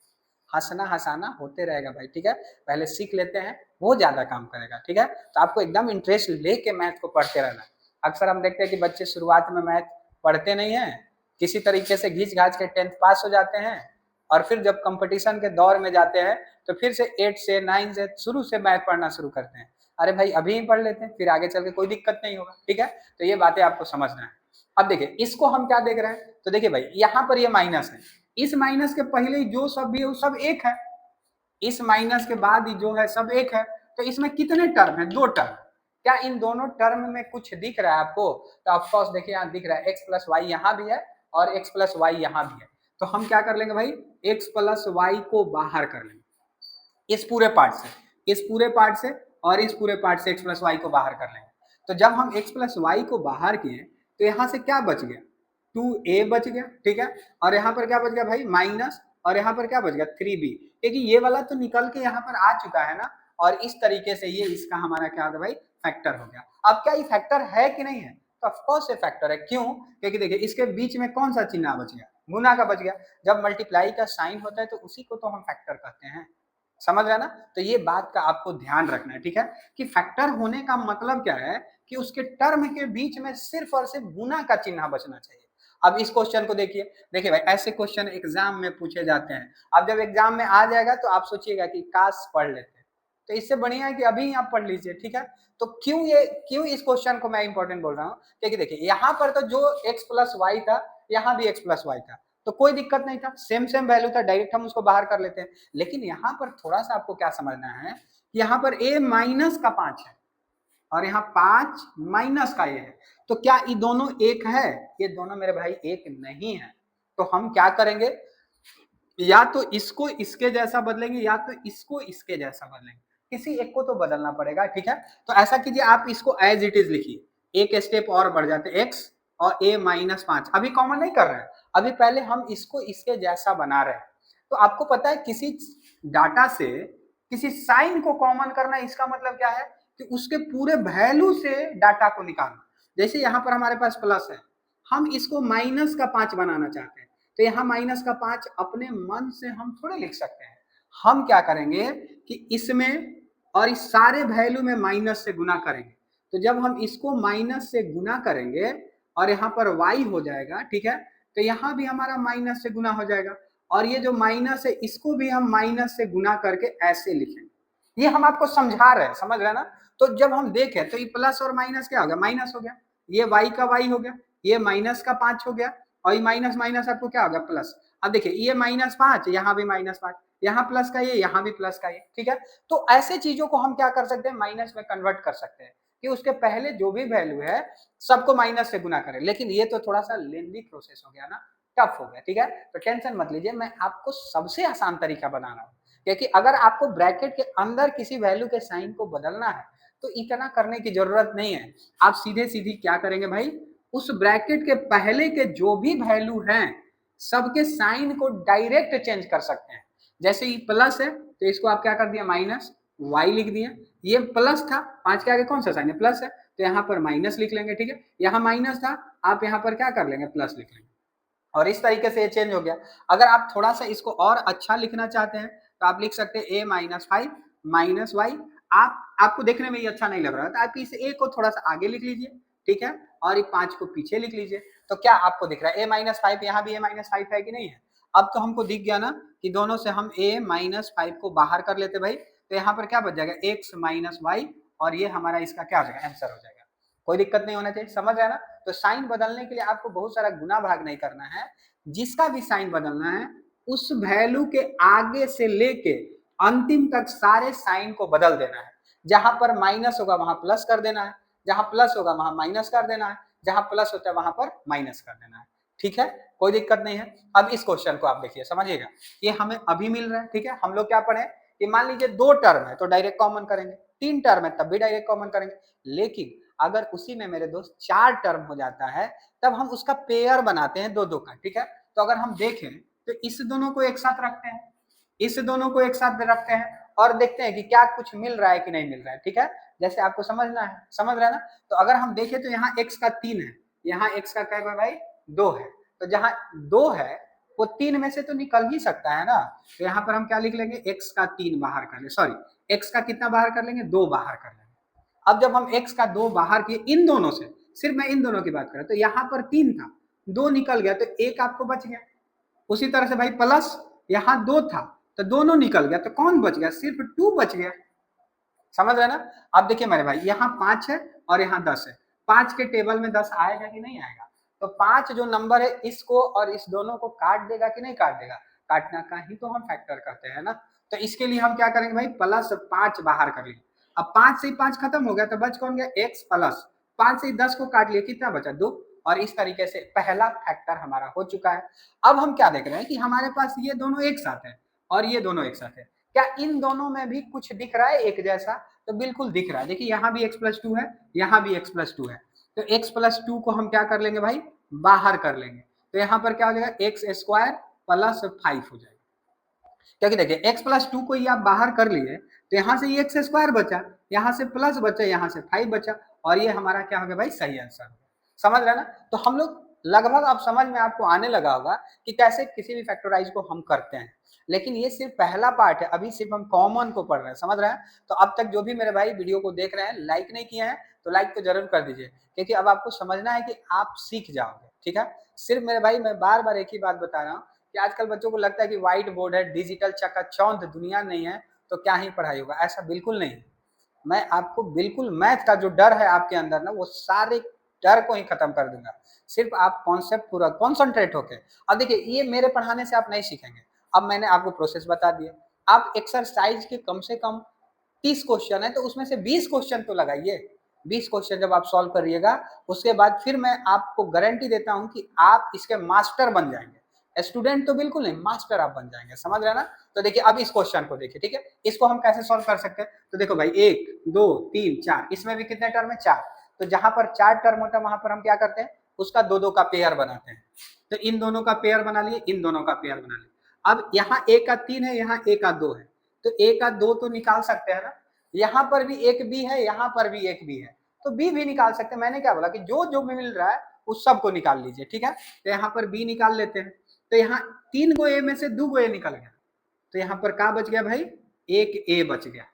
हंसना हंसाना होते रहेगा भाई, ठीक है। पहले सीख लेते हैं, वो ज्यादा काम करेगा, ठीक है। तो आपको एकदम इंटरेस्ट लेके मैथ को पढ़ते रहना। अक्सर हम देखते हैं कि बच्चे शुरुआत में मैथ पढ़ते नहीं है, किसी तरीके से घींच घाच के 10th पास हो जाते हैं और फिर जब कंपटीशन के दौर में जाते हैं तो फिर से 8 से 9 से शुरू से मैथ पढ़ना शुरू करते हैं। अरे भाई अभी ही पढ़ लेते हैं, फिर आगे चल के कोई दिक्कत नहीं होगा। ठीक है, तो ये बातें आपको समझना है। अब देखिए इसको हम क्या देख रहे हैं, तो देखिए भाई यहाँ पर ये माइनस है, इस माइनस के पहले जो सब भी है वो सब एक है, इस माइनस के बाद ही जो है सब एक है। तो इसमें कितने टर्म है, 2 टर्म। क्या इन दोनों टर्म में कुछ दिख रहा है आपको, तो ऑफकोर्स देखिए यहाँ दिख रहा है x प्लस वाई यहाँ भी है और x प्लस वाई यहाँ भी है। तो हम क्या कर लेंगे भाई, x प्लस वाई को बाहर कर लेंगे इस पूरे पार्ट से, इस पूरे पार्ट से और इस पूरे पार्ट से x प्लस वाई को बाहर कर लेंगे। तो जब हम x प्लस वाई को बाहर किए तो यहाँ से क्या बच गया, 2a बच गया। ठीक है, और यहाँ पर क्या बच गया भाई माइनस, और यहाँ पर क्या बच गया 3b, क्योंकि ये वाला तो निकल के यहाँ पर आ चुका है ना, और इस तरीके से ये इसका हमारा क्या होगा भाई फैक्टर हो गया। अब क्या ये फैक्टर है कि नहीं है, तो ऑफकोर्स ये फैक्टर है। क्यों, क्योंकि देखिए इसके बीच में कौन सा चिन्ह बच गया, गुना का बच गया। जब मल्टीप्लाई का साइन होता है तो उसी को तो हम फैक्टर कहते हैं, समझ रहे ना। तो ये बात का आपको ध्यान रखना है। ठीक है, कि फैक्टर होने का मतलब क्या है कि उसके टर्म के बीच में सिर्फ और सिर्फ गुना का चिन्ह बचना चाहिए। अब इस क्वेश्चन को देखिए, देखिए भाई ऐसे क्वेश्चन एग्जाम में पूछे जाते हैं। अब जब एग्जाम में आ जाएगा तो आप सोचिएगा कि काश पढ़ लेते, तो इससे बढ़िया है कि अभी आप पढ़ लीजिए। ठीक है, तो क्यों इस क्वेश्चन को मैं इंपॉर्टेंट बोल रहा हूँ, क्योंकि देखिए यहाँ पर तो जो x प्लस वाई था यहाँ भी x प्लस वाई था, तो कोई दिक्कत नहीं था, सेम सेम वैल्यू था, डायरेक्ट हम उसको बाहर कर लेते हैं। लेकिन यहाँ पर थोड़ा सा आपको क्या समझना है, यहाँ पर a माइनस का 5 है और यहाँ 5 माइनस का ये है, तो क्या ये दोनों एक है, ये दोनों मेरे भाई एक नहीं है। तो हम क्या करेंगे, या तो इसको इसके जैसा बदलेंगे या तो इसको इसके जैसा बदलेंगे, किसी एक को तो बदलना पड़ेगा। ठीक है, तो ऐसा कीजिए आप इसको एज इट इज लिखिए, एक स्टेप और बढ़ जाते x और a माइनस 5, अभी कॉमन नहीं कर रहे हैं, अभी पहले हम इसको इसके जैसा बना रहे हैं। तो आपको पता है किसी डाटा से किसी साइन को कॉमन करना, इसका मतलब क्या है कि उसके पूरे वैल्यू से डाटा को निकालना। जैसे यहाँ पर हमारे पास प्लस है, हम इसको माइनस का 5 बनाना चाहते हैं, तो यहाँ माइनस का 5 अपने मन से हम थोड़े लिख सकते हैं। हम क्या करेंगे कि इसमें और इस सारे वैल्यू में माइनस से गुना करेंगे। तो जब हम इसको माइनस से गुना करेंगे और यहाँ पर y हो जाएगा, ठीक है, तो यहाँ भी हमारा माइनस से गुना हो जाएगा, और ये जो माइनस है इसको भी हम माइनस से गुना करके ऐसे लिखेंगे। ये हम आपको समझा रहे हैं, समझ रहे हैं ना। तो जब हम देखें तो ये प्लस और माइनस क्या हो गया, माइनस हो गया, ये y का y हो गया, ये माइनस का 5 हो गया, और ये माइनस माइनस आपको क्या होगा प्लस। अब देखिए ये -5, यहाँ भी -5, यहाँ प्लस का ये, यहाँ भी प्लस का ये। ठीक है, तो ऐसे चीजों को हम क्या कर सकते हैं, माइनस में कन्वर्ट कर सकते हैं कि उसके पहले जो भी वैल्यू है सबको माइनस से गुना करें। लेकिन ये तो थोड़ा सा लेंदी प्रोसेस हो गया ना, टफ हो गया। ठीक है, तो टेंशन मत लीजिए, मैं आपको सबसे आसान तरीका बना रहा हूँ, क्योंकि अगर आपको ब्रैकेट के अंदर किसी वैल्यू के साइन को बदलना है तो इतना करने की जरूरत नहीं है। आप सीधे सीधी क्या करेंगे भाई, उस ब्रैकेट के पहले के जो भी वैल्यू हैं सबके साइन को डायरेक्ट चेंज कर सकते हैं। जैसे ये प्लस है तो इसको आप क्या कर दिया, माइनस वाई लिख दिया। ये प्लस था, 5 के आगे कौन सा साइन है, प्लस है, तो यहाँ पर माइनस लिख लेंगे। ठीक है, यहाँ माइनस था, आप यहाँ पर क्या कर लेंगे, प्लस लिख लेंगे, और इस तरीके से ये चेंज हो गया। अगर आप थोड़ा सा इसको और अच्छा लिखना चाहते हैं तो आप लिख सकते हैं a-5 माइनस वाई। आपको देखने में ये अच्छा नहीं लग रहा है तो आप इस a को थोड़ा सा आगे लिख लीजिए, ठीक है, और ये 5 को पीछे लिख लीजिए। तो क्या आपको दिख रहा है a-5, यहाँ भी a-5 है कि नहीं है। अब तो हमको दिख गया ना कि दोनों से हम a-5 को बाहर कर लेते भाई, तो यहाँ पर क्या बच जाएगा, x माइनस वाई, और ये हमारा इसका क्या हो जाएगा, आंसर हो जाएगा। कोई दिक्कत नहीं होना चाहिए, समझ रहे हैं ना। तो साइन बदलने के लिए आपको बहुत सारा गुना भाग नहीं करना है, जिसका भी साइन बदलना है उस वैल्यू के आगे से लेके अंतिम तक सारे साइन को बदल देना है। जहां पर माइनस होगा वहां प्लस कर देना है, जहां प्लस होगा वहां माइनस कर देना है, जहां प्लस होता है वहां पर माइनस कर देना है। ठीक है, कोई दिक्कत नहीं है। अब इस क्वेश्चन को आप देखिए, समझिएगा, ये हमें अभी मिल रहा है। ठीक है, हम लोग क्या पढ़े कि मान लीजिए 2 टर्म है तो डायरेक्ट कॉमन करेंगे, 3 टर्म है तब भी डायरेक्ट कॉमन करेंगे, लेकिन अगर उसी में मेरे दोस्त 4 टर्म हो जाता है तब हम उसका पेयर बनाते हैं 2-2 का। ठीक है, तो अगर हम देखें तो इस दोनों को एक साथ रखते हैं, इस दोनों को एक साथ रखते हैं और देखते हैं कि क्या कुछ मिल रहा है कि नहीं मिल रहा है। ठीक है, जैसे आपको समझना है, समझ रहे हैं ना। तो अगर हम देखें तो यहाँ x का 3 है, यहाँ x का क्या है भाई 2 है, तो जहाँ 2 है वो 3 में से तो निकल ही सकता है ना। तो यहाँ पर हम क्या लिख लेंगे, x का 3 बाहर कर लेंगे, सॉरी x का कितना बाहर कर लेंगे, 2 बाहर कर लेंगे। अब जब हम x का 2 बाहर किए इन दोनों से, सिर्फ मैं इन दोनों की बात कर रहा हूं, तो यहाँ पर 3 था 2 निकल गया तो 1 आपको बच गया। उसी तरह से भाई प्लस यहाँ 2 था तो दोनों निकल गया तो कौन बच गया, सिर्फ 2 बच गया। समझ रहे ना। अब देखिए मेरे भाई यहाँ 5 है और यहाँ 10 है, 5 के टेबल में 10 आएगा कि नहीं आएगा, तो 5 जो नंबर है इसको और इस दोनों को काट देगा कि नहीं काट देगा, काटना का ही तो हम फैक्टर करते हैं ना। तो इसके लिए हम क्या करेंगे भाई, +5 बाहर कर लेंगे। अब 5 से 5 खत्म हो गया तो बच कौन गया, x प्लस 5 से 10 को काट लिया, कितना बचा 2। और इस तरीके से पहला फैक्टर हमारा हो चुका है। अब हम क्या देख रहे हैं कि हमारे पास ये दोनों एक साथ है और ये दोनों एक साथ है, क्या इन दोनों में भी कुछ दिख रहा है एक जैसा, तो बिल्कुल दिख रहा है। देखिए यहाँ भी x+2 है, यहाँ भी x+2 है, तो x+2 को हम क्या कर लेंगे भाई, बाहर कर लेंगे। तो यहाँ पर क्या हो जाएगा, x² + 5 हो जाएगा। क्योंकि देखिए x+2 को ही आप बाहर कर लिए तो यहाँ से ये x² बचा, यहाँ से प्लस बचा, यहाँ से 5 बचा, और ये हमारा क्या हो गया भाई, सही आंसर हो गया। समझ रहे ना। तो हम लोग लगभग अब समझ में आपको आने लगा होगा कि कैसे किसी भी फैक्टराइज को हम करते हैं। लेकिन ये सिर्फ पहला पार्ट है, अभी सिर्फ हम कॉमन को पढ़ रहे हैं, समझ रहे हैं। तो अब तक जो भी मेरे भाई वीडियो को देख रहे हैं, लाइक नहीं किए हैं तो लाइक तो जरूर कर दीजिए, क्योंकि अब आपको समझना है कि आप सीख जाओगे। ठीक है, सिर्फ मेरे भाई मैं बार बार एक ही बात बता रहा हूँ कि आजकल बच्चों को लगता है कि व्हाइट बोर्ड है, डिजिटल चकाचौंध दुनिया नहीं है तो क्या ही पढ़ाई होगा, ऐसा बिल्कुल नहीं है। मैं आपको बिल्कुल मैथ का जो डर है आपके अंदर ना, वो सारे डर को ही खत्म कर दूंगा। सिर्फ आप कॉन्सेप्ट पूरा कॉन्सेंट्रेट होके, अब देखिए ये मेरे पढ़ाने से आप नहीं सीखेंगे। अब मैंने आपको प्रोसेस बता दिया, आप एक्सरसाइज के कम से कम 30 क्वेश्चन है तो उसमें से 20 क्वेश्चन तो लगाइए। 20 क्वेश्चन जब आप सॉल्व करिएगा उसके बाद फिर मैं आपको गारंटी देता हूं कि आप इसके मास्टर बन जाएंगे। स्टूडेंट तो बिल्कुल नहीं, मास्टर आप बन जाएंगे। समझ रहे ना। तो देखिए अब इस क्वेश्चन को देखिए, ठीक है, इसको हम कैसे सॉल्व कर सकते हैं। तो देखो भाई 1 2 3 4, इसमें भी कितने टर्म है, 4। तो जहां पर 4 टर्म होता है वहां पर हम क्या करते हैं, उसका 2 2 का पेयर बनाते हैं। तो इन दोनों का पेयर बना लिए, इन दोनों का पेयर बना लिए। अब यहाँ 1 का 3 है, यहाँ 1 का 2 है, तो 1 का 2 तो निकाल सकते हैं ना। यहाँ पर भी एक बी है, यहाँ पर भी एक बी है, तो बी भी निकाल सकते हैं। मैंने क्या बोला कि जो जो भी मिल रहा है उस सब को निकाल लीजिए। ठीक है, तो यहाँ पर बी निकाल लेते हैं। तो यहाँ 3 गो ए में से 2 गो ए निकल गया, तो यहाँ पर क्या बच गया भाई, एक ए बच गया।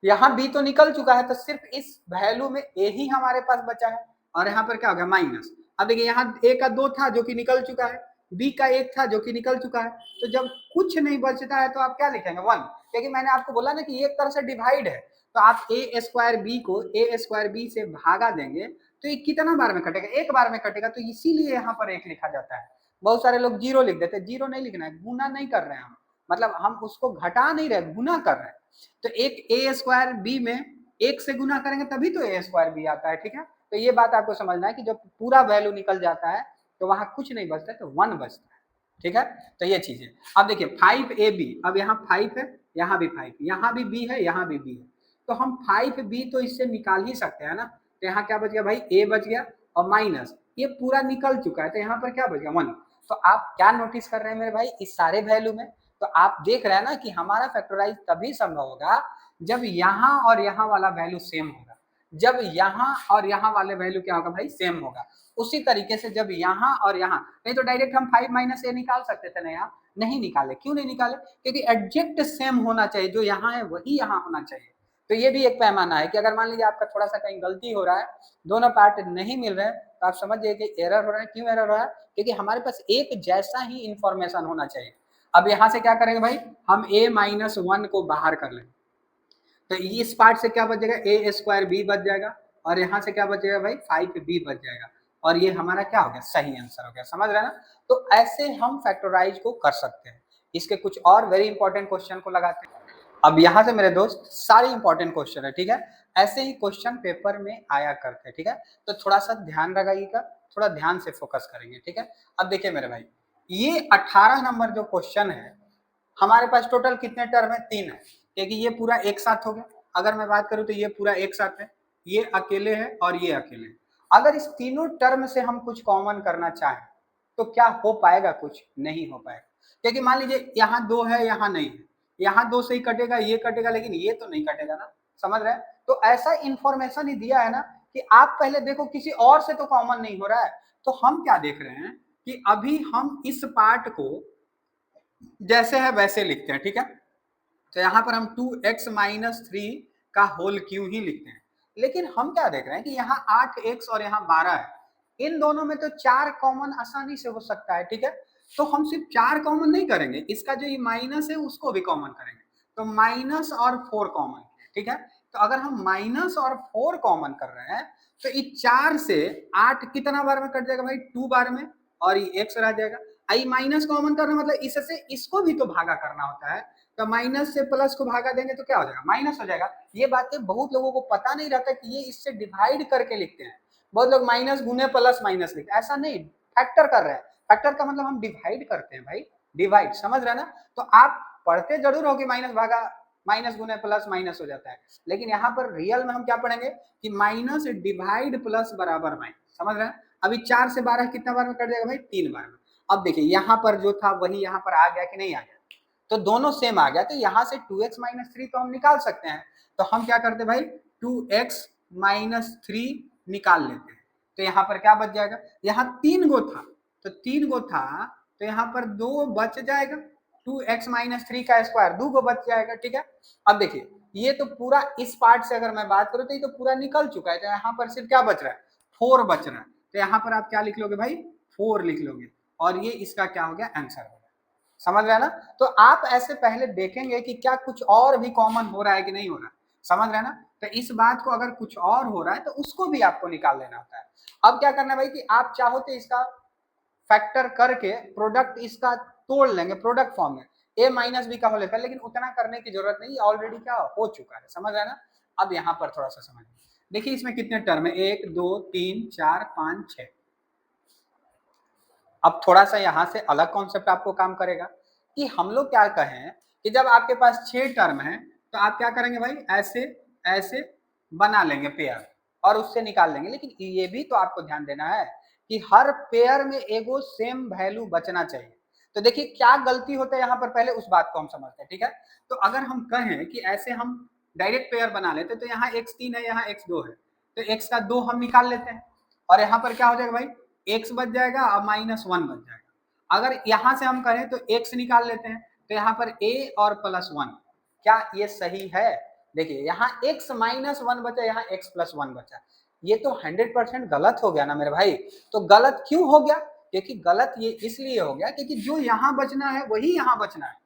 यहाँ बी तो निकल चुका है तो सिर्फ इस वैल्यू में ए ही हमारे पास बचा है, और यहाँ पर क्या हो गया, माइनस। अब देखिए यहाँ ए का 2 था जो कि निकल चुका है, बी का 1 था जो कि निकल चुका है, तो जब कुछ नहीं बचता है तो आप क्या लिखेंगे, 1। क्योंकि मैंने आपको बोला ना कि ये एक तरह से डिवाइड है, तो आप a² को a² से भागा देंगे तो ये कितना बार में कटेगा, एक बार में कटेगा, तो इसीलिए यहाँ पर 1 लिखा जाता है। बहुत सारे लोग 0 लिख देते हैं, 0 नहीं लिखना है, गुना नहीं कर रहे हैं हम, मतलब हम उसको घटा नहीं रहे, गुना कर रहे हैं। तो एक a² b में 1 से गुना करेंगे तभी तो a² b आता है। ठीक है, तो ये बात आपको समझना है कि जब पूरा वैल्यू निकल जाता है तो वहां कुछ नहीं बचता, तो 1 बचता है। ठीक है, तो ये चीज है। अब देखिए 5ab, अब यहाँ 5 है, यहाँ भी 5, यहाँ भी b है, यहाँ भी b है, तो हम 5b तो इससे निकाल ही सकते हैं ना। तो यहाँ क्या बच गया भाई, a बच गया, और माइनस ये पूरा निकल चुका है, तो यहाँ पर क्या बच गया, 1। तो आप क्या नोटिस कर रहे हैं मेरे भाई, इस सारे वैल्यू में तो आप देख रहे हैं ना कि हमारा फैक्टराइज तभी संभव होगा जब यहाँ और यहाँ वाला वैल्यू सेम होगा। जब यहाँ और यहाँ वाले वैल्यू क्या होगा भाई, सेम होगा। उसी तरीके से जब यहाँ और यहाँ, नहीं तो डायरेक्ट हम 5 - a निकाल सकते थे ना, यहाँ नहीं निकाले। क्यों नहीं निकाले, क्योंकि एग्जैक्ट सेम होना चाहिए, जो यहाँ है वही यहाँ होना चाहिए। तो ये भी एक पैमाना है कि अगर मान लीजिए आपका थोड़ा सा कहीं गलती हो रहा है, दोनों पार्ट नहीं मिल रहे हैं, तो आप समझिए कि एरर हो रहा है। क्यों एरर हो रहा है, क्योंकि हमारे पास एक जैसा ही इंफॉर्मेशन होना चाहिए। अब यहाँ से क्या करेंगे भाई, हम a-1 को बाहर कर लेंगे, तो इस पार्ट से क्या बचेगा, a² b बच जाएगा, और यहाँ से क्या बचेगा भाई, 5b बच जाएगा, और ये हमारा क्या हो गया, सही आंसर हो गया। समझ रहे हैं ना। तो ऐसे हम फैक्टराइज को कर सकते हैं। इसके कुछ और वेरी इंपॉर्टेंट क्वेश्चन को लगाते हैं। अब यहाँ से मेरे दोस्त सारे इंपॉर्टेंट क्वेश्चन है, ठीक है, ऐसे ही क्वेश्चन पेपर में आया करते हैं। ठीक है, तो थोड़ा सा ध्यान लगाइएगा, थोड़ा ध्यान से फोकस करेंगे। ठीक है, अब देखिए मेरे भाई, ये 18 नंबर जो क्वेश्चन है, हमारे पास टोटल कितने टर्म है, 3 है, क्योंकि ये पूरा एक साथ हो गया। अगर मैं बात करूं तो ये पूरा एक साथ है, ये अकेले है और ये अकेले है। अगर इस तीनों टर्म से हम कुछ कॉमन करना चाहें तो क्या हो पाएगा, कुछ नहीं हो पाएगा। क्योंकि मान लीजिए यहाँ 2 है, यहाँ नहीं है, यहाँ 2 से ही कटेगा, ये कटेगा, लेकिन ये तो नहीं कटेगा ना। समझ रहे हैं। तो ऐसा इंफॉर्मेशन ही दिया है ना कि आप पहले देखो किसी और से तो कॉमन नहीं हो रहा है। तो हम क्या देख रहे हैं कि अभी हम इस पार्ट को जैसे है वैसे लिखते हैं। ठीक है, तो यहाँ पर हम 2x - 3 का होल क्यू ही लिखते हैं। लेकिन हम क्या देख रहे हैं कि यहाँ 8x और यहाँ 12 है, इन दोनों में तो 4 कॉमन आसानी से हो सकता है, ठीक है। तो हम सिर्फ 4 कॉमन नहीं करेंगे, इसका जो ये माइनस है उसको भी कॉमन करेंगे। तो माइनस और 4 कॉमन, ठीक है। तो अगर हम माइनस और 4 कॉमन कर रहे हैं तो इस 4 से 8 कितना बार में कट जाएगा भाई, 2 बार में, और ये एक्स रह जाएगा। आई माइनस कॉमन करना मतलब इससे इसको भी तो भागा करना होता है, तो माइनस से प्लस को भागा देंगे तो क्या हो जाएगा, माइनस हो जाएगा। ये बातें बहुत लोगों को पता नहीं रहता कि ये इससे डिवाइड करके लिखते हैं। बहुत लोग माइनस गुने प्लस माइनस लिखते हैं, ऐसा नहीं, फैक्टर कर रहे हैं। फैक्टर का मतलब हम डिवाइड करते हैं भाई, डिवाइड, समझ रहे ना। तो आप पढ़ते जरूर हो कि माइनस भागा माइनस गुने प्लस माइनस हो जाता है, लेकिन यहाँ पर रियल में हम क्या पढ़ेंगे कि माइनस डिवाइड प्लस बराबर माइनस, समझ रहे हैं। अभी 4 से 12 कितना बार में कट जाएगा भाई, 3 बार में। अब देखिए यहाँ पर जो था वही यहाँ पर आ गया कि नहीं आ गया, तो दोनों सेम आ गया। तो यहाँ से 2x माइनस 3 तो हम निकाल सकते हैं। तो हम क्या करते हैं भाई, 2x माइनस 3 निकाल लेते हैं। तो यहाँ पर क्या बच जाएगा, यहाँ 3 गो था तो 3 गो था, तो यहाँ पर 2 बच जाएगा, 2x माइनस 3 का स्क्वायर 2 गो बच जाएगा, ठीक है। अब देखिए ये तो पूरा इस पार्ट से अगर मैं बात करूं तो ये तो पूरा निकल चुका है, तो यहाँ पर सिर्फ क्या बच रहा है, 4 बच रहा है। तो यहाँ पर आप क्या लिख लोगे भाई, 4 लिख लोगे, और ये इसका क्या हो गया, आंसर हो गया। समझ रहे हैं ना। तो आप ऐसे पहले देखेंगे कि क्या कुछ और भी कॉमन हो रहा है कि नहीं हो रहा है, समझ रहे हैं ना। तो इस बात को अगर कुछ और हो रहा है तो उसको भी आपको निकाल लेना होता है। अब क्या करना है भाई कि आप चाहो तो इसका फैक्टर करके प्रोडक्ट इसका तोड़ लेंगे प्रोडक्ट फॉर्म में, ए माइनस बी का हो लेकर, लेकिन उतना करने की जरूरत नहीं, ऑलरेडी क्या हो चुका है, समझ रहे हैं ना। अब यहाँ पर थोड़ा सा समझ, देखिए इसमें कितने टर्म है, 1 2 3 4 5 6। अब थोड़ा सा यहाँ से अलग कॉन्सेप्ट आपको काम करेगा कि हम लोग क्या कहें कि जब आपके पास 6 टर्म है तो आप क्या करेंगे भाई, ऐसे ऐसे बना लेंगे पेयर और उससे निकाल लेंगे। लेकिन ये भी तो आपको ध्यान देना है कि हर पेयर में एगो सेम वैल्यू बचना चाहिए। तो देखिए क्या गलती होता है यहाँ पर, पहले उस बात को हम समझते हैं, ठीक है। तो अगर हम कहें कि ऐसे हम डायरेक्ट पेयर बना लेते तो यहाँ x3 है, यहाँ x2 है, तो x का 2 हम निकाल लेते हैं, और यहाँ पर क्या हो जाएगा भाई, x बच जाएगा और -1 बच जाएगा। अगर यहाँ से हम करें तो x निकाल लेते हैं, तो यहाँ पर a और +1, क्या ये सही है। देखिए यहाँ x -1 बचा, यहाँ x +1 बचा, ये तो 100% गलत हो गया ना मेरे भाई। तो गलत क्यों हो गया, क्योंकि गलत ये इसलिए हो गया क्योंकि जो यहाँ बचना है वही यहाँ बचना है।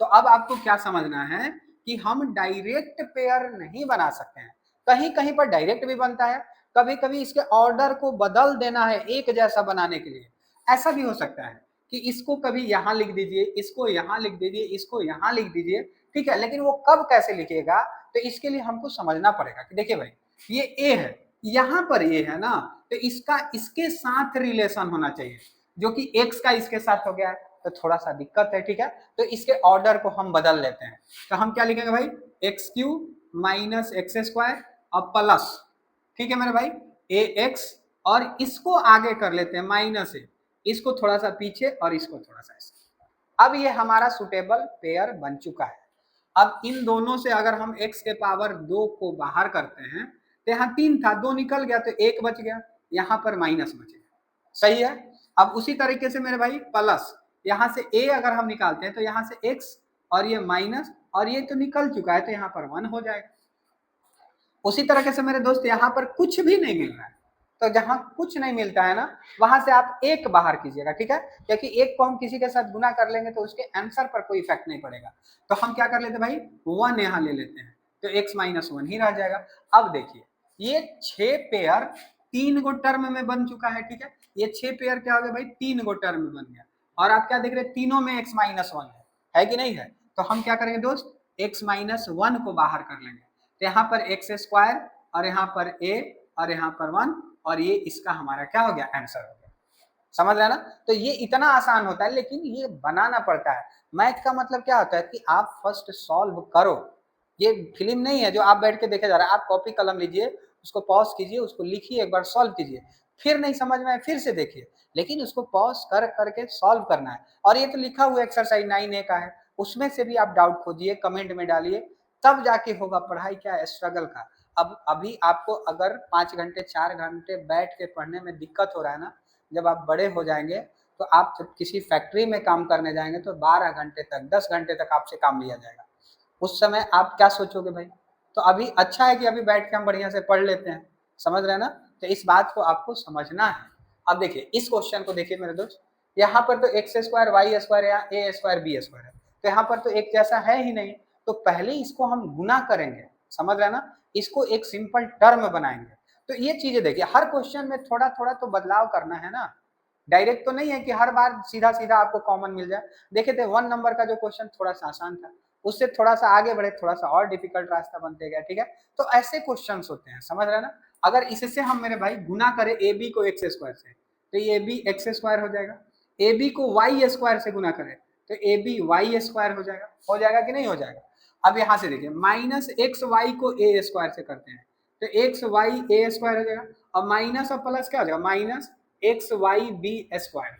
तो अब आपको क्या समझना है कि हम डायरेक्ट पेयर नहीं बना सकते हैं, कहीं कहीं पर डायरेक्ट भी बनता है, कभी कभी इसके ऑर्डर को बदल देना है एक जैसा बनाने के लिए, ऐसा भी हो सकता है कि इसको कभी यहाँ लिख दीजिए, इसको यहाँ लिख दीजिए, इसको यहाँ लिख दीजिए, ठीक है। लेकिन वो कब कैसे लिखेगा तो इसके लिए हमको समझना पड़ेगा कि देखिए भाई ये ए है, यहाँ पर ए है ना, तो इसका इसके साथ रिलेशन होना चाहिए, जो कि एक्स का इसके साथ हो गया है, तो थोड़ा सा दिक्कत है, ठीक है। तो इसके ऑर्डर को हम बदल लेते हैं, तो हम क्या लिखेंगे भाई, x³ माइनस एक्स स्क्वायर और प्लस, ठीक है मेरे भाई, ax, और इसको आगे कर लेते हैं माइनस ए, इसको थोड़ा सा पीछे और इसको थोड़ा सा ऐसे। अब ये हमारा सुटेबल पेयर बन चुका है। अब इन दोनों से अगर हम x के पावर 2 को बाहर करते हैं तो यहाँ 3 था, 2 निकल गया तो 1 बच गया, यहाँ पर माइनस बच गया, सही है। अब उसी तरीके से मेरे भाई प्लस, यहाँ से a अगर हम निकालते हैं तो यहाँ से x और ये माइनस, और ये तो निकल चुका है तो यहाँ पर 1 हो जाएगा। उसी तरीके से मेरे दोस्त यहाँ पर कुछ भी नहीं मिल रहा है, तो जहां कुछ नहीं मिलता है ना वहां से आप एक बाहर कीजिएगा, ठीक है, क्योंकि एक को हम किसी के साथ गुना कर लेंगे तो उसके आंसर पर कोई इफेक्ट नहीं पड़ेगा। तो हम क्या कर लेते भाई, 1 यहाँ ले लेते हैं, तो x -1 ही रह जाएगा। अब देखिए ये 6 पेयर 3 गो टर्म में बन चुका है, ठीक है। ये 6 पेयर क्या हो गया भाई, 3 गो टर्म में बन गया, और आप क्या देख रहे हैं, तीनों में x -1 है कि नहीं है। तो हम क्या करेंगे दोस्त, x -1 को बाहर कर लेंगे, तो यहाँ पर एक्स स्क्वायर और यहाँ पर a और यहाँ पर 1, और ये इसका हमारा क्या हो गया, आंसर हो गया। समझ रहे ना। तो ये इतना आसान होता है, लेकिन ये बनाना पड़ता है। मैथ का मतलब क्या होता है कि आप फर्स्ट सॉल्व करो, ये फिल्म नहीं है जो आप बैठ के देखे जा रहे हैं। आप कॉपी कलम लीजिए, उसको पॉज कीजिए, उसको लिखिए, एक बार सॉल्व कीजिए, फिर नहीं समझ में आए फिर से देखिए, लेकिन उसको पॉज कर करके सॉल्व करना है। और ये तो लिखा हुआ एक्सरसाइज 9A का है, उसमें से भी आप डाउट खोजिए, कमेंट में डालिए, तब जाके होगा। पढ़ाई क्या है, स्ट्रगल का। अब अभी आपको अगर 5 घंटे 4 घंटे बैठ के पढ़ने में दिक्कत हो रहा है ना, जब आप बड़े हो जाएंगे तो आप जब किसी फैक्ट्री में काम करने जाएंगे तो 12 घंटे तक 10 घंटे तक आपसे काम लिया जाएगा, उस समय आप क्या सोचोगे भाई। तो अभी अच्छा है कि अभी बैठ के हम बढ़िया से पढ़ लेते हैं, समझ रहे हैं ना। तो इस बात को आपको समझना है। अब देखिए इस क्वेश्चन को देखिए मेरे दोस्त, यहाँ पर तो एक्स स्क्वायर वाई स्क्वायर या ए स्क्वायर बी स्क्वायर है, तो यहाँ पर तो एक जैसा है ही नहीं, तो पहले इसको हम गुना करेंगे, समझ रहे ना, इसको एक सिंपल टर्म बनाएंगे। तो ये चीजें देखिए, हर क्वेश्चन में थोड़ा थोड़ा तो बदलाव करना है ना, डायरेक्ट तो नहीं है कि हर बार सीधा सीधा आपको कॉमन मिल जाए। देखे थे 1 नंबर का जो क्वेश्चन थोड़ा सा आसान था, उससे थोड़ा सा आगे बढ़े, थोड़ा सा और डिफिकल्ट रास्ता बनते गया, ठीक है। तो ऐसे क्वेश्चन होते हैं, समझ रहे ना। अगर इससे हम मेरे भाई गुना करें ए बी को एक्स स्क्वायर से, तो ये बी एक्स स्क्वायर हो जाएगा। ए बी को वाई स्क्वायर से गुना करें तो ए बी वाई स्क्वायर हो जाएगा कि नहीं हो जाएगा। अब यहाँ से देखिए माइनस एक्स वाई को ए स्क्वायर से करते हैं, तो एक्स वाई ए स्क्वायर हो जाएगा, और माइनस और प्लस क्या हो जाएगा, minus X Y B square,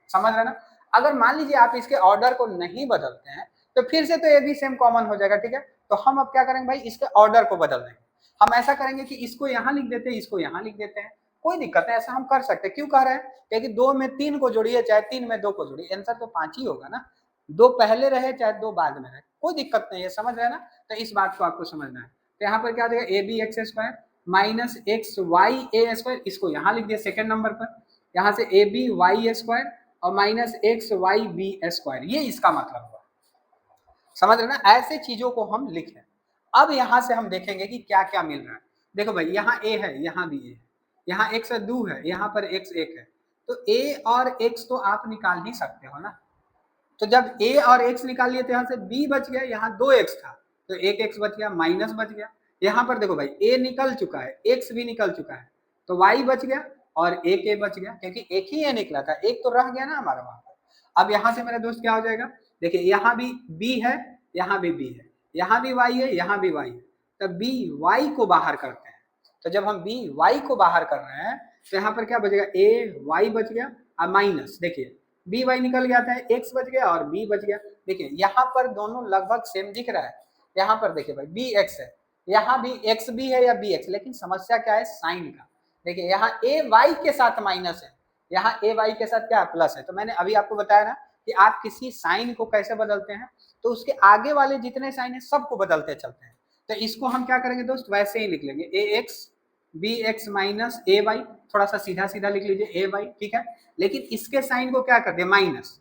समझ रहे ना। अगर मान लीजिए आप इसके ऑर्डर को नहीं बदलते हैं तो फिर से तो ये भी सेम कॉमन हो जाएगा, ठीक है। तो हम अब क्या करेंगे भाई, इसके ऑर्डर को बदल देंगे। हम ऐसा करेंगे कि इसको यहाँ लिख देते हैं, इसको यहाँ लिख देते हैं, कोई दिक्कत नहीं, ऐसा हम कर सकते हैं। क्यों कह रहे हैं, क्योंकि 2 में 3 को जोड़िए चाहे 3 में 2 को जोड़िए, आंसर तो 5 ही होगा ना, 2 पहले रहे चाहे 2 बाद में रहे, कोई दिक्कत नहीं है, समझ रहे हैं ना। तो इस बात को आपको समझना है। तो यहाँ पर क्या हो जाएगा, A B X square minus X Y A square, इसको यहाँ लिख दिया सेकेंड नंबर पर, यहाँ से ए बी वाई स्क्वायर और minus X Y B square, ये इसका मतलब हुआ, समझ रहे ना। ऐसे चीजों को हम लिखें। अब यहाँ से हम देखेंगे कि क्या क्या मिल रहा है। देखो भाई यहाँ ए है, यहाँ भी ए है, यहाँ एक्स दो है, यहाँ पर एक्स एक है, तो ए और एक्स तो आप निकाल ही सकते हो ना। तो जब ए और एक्स निकाल लिए तो यहाँ से बी बच गया, यहाँ 2x था तो एक एक्स बच गया, माइनस बच गया। यहाँ पर देखो भाई ए निकल चुका है, एक्स भी निकल चुका है, तो y बच गया और एक ए बच गया, क्योंकि एक ही ए निकला था, एक तो रह गया ना हमारा वहां पर। अब यहाँ से मेरा दोस्त क्या हो जाएगा, देखिए यहाँ भी b है, यहाँ भी b है, यहाँ भी y है, यहाँ भी y है, तो b y को बाहर करते हैं। तो जब हम b y को बाहर कर रहे हैं तो यहाँ पर क्या बचेगा, a y बच गया और माइनस, देखिए बी वाई निकल गया था, एक्स बच गया और बी बच गया। देखिए यहाँ पर दोनों लगभग सेम दिख रहा है। यहाँ पर देखिए भाई बी एक्स है, यहाँ भी एक्स बी है या बी एक्स, लेकिन समस्या क्या है, साइन का। देखिए यहाँ ए वाई के साथ माइनस है, यहाँ ए वाई के साथ क्या है, प्लस है। तो मैंने अभी आपको बताया ना कि आप किसी साइन को कैसे बदलते हैं, तो उसके आगे वाले जितने साइन है सबको बदलते चलते हैं। तो इसको हम क्या करेंगे दोस्त, वैसे ही लिख लेंगे, ए एक्स बी एक्स माइनस ए वाई, थोड़ा सा सीधा सीधा लिख लीजिए ए वाई, ठीक है। लेकिन इसके साइन को क्या कर दिया, माइनस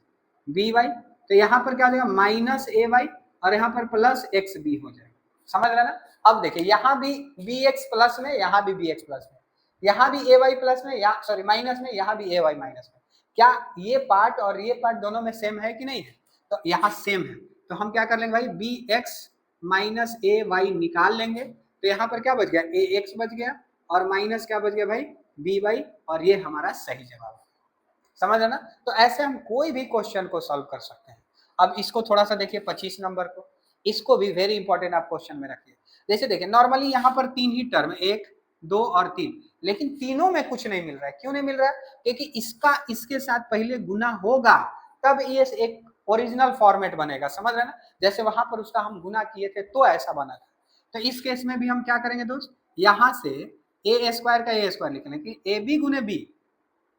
बी वाई, तो यहाँ पर क्या हो जाएगा, माइनस ए वाई और यहाँ पर प्लस एक्स बी हो जाएगा, समझ रहे ना। अब देखिए यहाँ भी बी एक्स प्लस में, यहाँ भी बी एक्स प्लस में, यहाँ भी ए वाई प्लस में, यहाँ सॉरी माइनस में, यहाँ भी ए वाई माइनस में। क्या ये पार्ट और ये पार्ट दोनों में सेम है कि नहीं है, तो यहाँ सेम है। तो हम क्या कर लेंगे भाई, बी एक्स माइनस ए वाई निकाल लेंगे, तो यहाँ पर क्या बच गया, ए एक्स बच गया और माइनस क्या बच गया भाई, बी वाई, और ये हमारा सही जवाब है, समझ है ना। तो ऐसे हम कोई भी क्वेश्चन को सॉल्व कर सकते हैं। अब इसको थोड़ा सा देखिए 25 नंबर को, इसको भी वेरी इंपॉर्टेंट आप क्वेश्चन में रखिए। जैसे देखिए नॉर्मली यहाँ पर 3 ही टर्म, 1 2 और 3, लेकिन तीनों में कुछ नहीं मिल रहा है। क्यों नहीं मिल रहा है, क्योंकि इसका इसके साथ पहले गुना होगा तब ये एक ओरिजिनल फॉर्मेट बनेगा, समझ रहे ना। जैसे वहां पर उसका हम गुना किए थे तो ऐसा बना था। तो इस केस में भी हम क्या करेंगे दोस्त, यहाँ से ए स्क्वायर का ए स्क्वायर लिख लेंगे, ए बी गुने बी,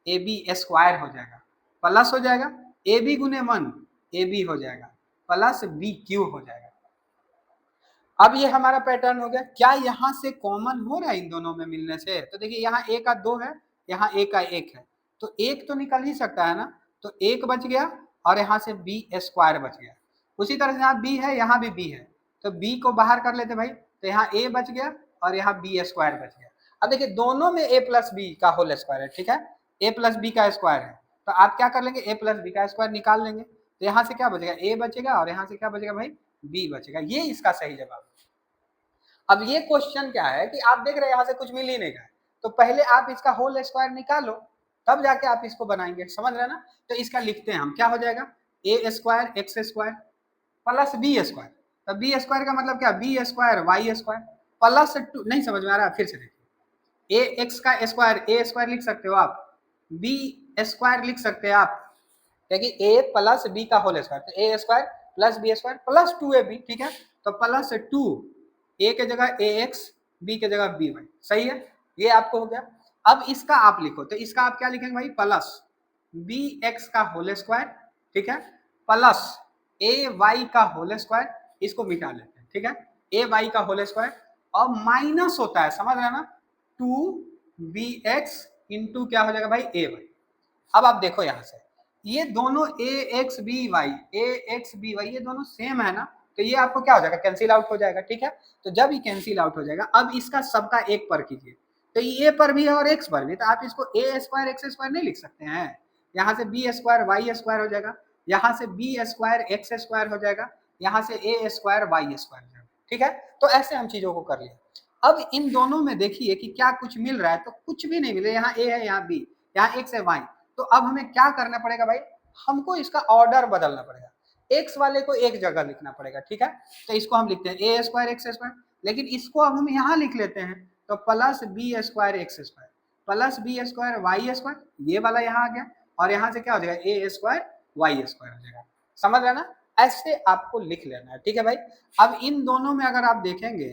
ए बी स्क्वायर हो जाएगा, प्लस हो जाएगा ए बी गुने 1, ए बी हो जाएगा, प्लस बी क्यू हो जाएगा। अब ये हमारा पैटर्न हो गया। क्या यहाँ से कॉमन हो रहा है इन दोनों में मिलने से, तो देखिए यहाँ ए का 2 है, यहाँ ए का 1 है, तो एक तो निकल ही सकता है ना, तो 1 बच गया और यहाँ से बी स्क्वायर बच गया। उसी तरह से यहाँ बी है, यहाँ भी बी है, तो बी को बाहर कर लेते भाई, तो यहाँ ए बच गया और यहाँ बी स्क्वायर बच गया। अब देखिए दोनों में ए प्लस बी का होल स्क्वायर है, ठीक है, ए प्लस बी का स्क्वायर है, तो आप क्या कर लेंगे, ए प्लस बी का स्क्वायर निकाल लेंगे, तो यहाँ से क्या बचेगा, ए बचेगा और यहाँ से क्या बचेगा भाई, बी बचेगा। ये इसका सही जवाब। अब ये क्वेश्चन क्या है कि आप देख रहे हैं यहाँ से कुछ मिल ही नहीं रहा है, तो पहले आप इसका होल स्क्वायर निकालो तब जाके आप इसको बनाएंगे, समझ रहे हैं ना। तो इसका लिखते हैं हम, क्या हो जाएगा, A square X square plus B square, तो बी स्क्वायर का मतलब क्या, B square Y square plus 2, नहीं समझ में आ रहा, फिर से देखिए, ए एक्स का स्क्वायर ए स्क्वायर लिख सकते हो आप, बी स्क्वायर लिख सकते हैं आप, क्योंकि ए प्लस बी का होल स्क्वायर, तो A square plus B square plus 2ab, ठीक है, तो प्लस 2, ए के जगह ए एक्स, बी के जगह बी वाई, सही है, ये आपको हो गया। अब इसका आप लिखो, तो इसका आप क्या लिखेंगे भाई, प्लस बी एक्स का होल स्क्वायर, ठीक है, प्लस ए वाई का होल स्क्वायर, इसको मिटा लेते हैं, ठीक है, ए वाई का होल स्क्वायर, और माइनस होता है, समझ रहे ना, 2 बी एक्स इंटू क्या हो जाएगा भाई, ए वाई, अब आप देखो यहाँ से ये दोनों ए एक्स बी वाई ये दोनों सेम है ना, तो ये आपको क्या हो जाएगा, कैंसिल आउट हो जाएगा। ठीक है, तो जब ये कैंसिल आउट हो जाएगा, अब इसका सबका एक पर कीजिए, तो ये ए पर भी है और एक्स पर भी, तो आप इसको ए स्क्वायर एक्स स्क्वायर नहीं लिख सकते हैं, यहाँ से बी स्क्वायर वाई स्क्वायर हो जाएगा, यहाँ से बी स्क्वायर एक्स स्क्वायर हो जाएगा, यहाँ से ए स्क्वायर वाई स्क्वायर हो जाएगा। ठीक है, तो ऐसे हम चीजों को कर लिए। अब इन दोनों में देखिए कि क्या कुछ मिल रहा है, तो कुछ भी नहीं मिले, यहाँ ए है, यहाँ बी, यहाँ एक्स है, वाई। तो अब हमें क्या करना पड़ेगा भाई, हमको इसका ऑर्डर बदलना पड़ेगा, एक्स वाले को एक जगह लिखना पड़ेगा। ठीक है, तो इसको हम लिखते हैं ए स्क्वायर एक्स स्क्वायर, लेकिन इसको अब हम यहाँ लिख लेते हैं, तो plus B square X square plus B square Y square, ये वाला यहाँ आ गया, और यहाँ से क्या हो जाएगा, ए स्क्वायर वाई स्क्वायर हो जाएगा। समझ रहे ना, ऐसे आपको लिख लेना है। ठीक है भाई, अब इन दोनों में अगर आप देखेंगे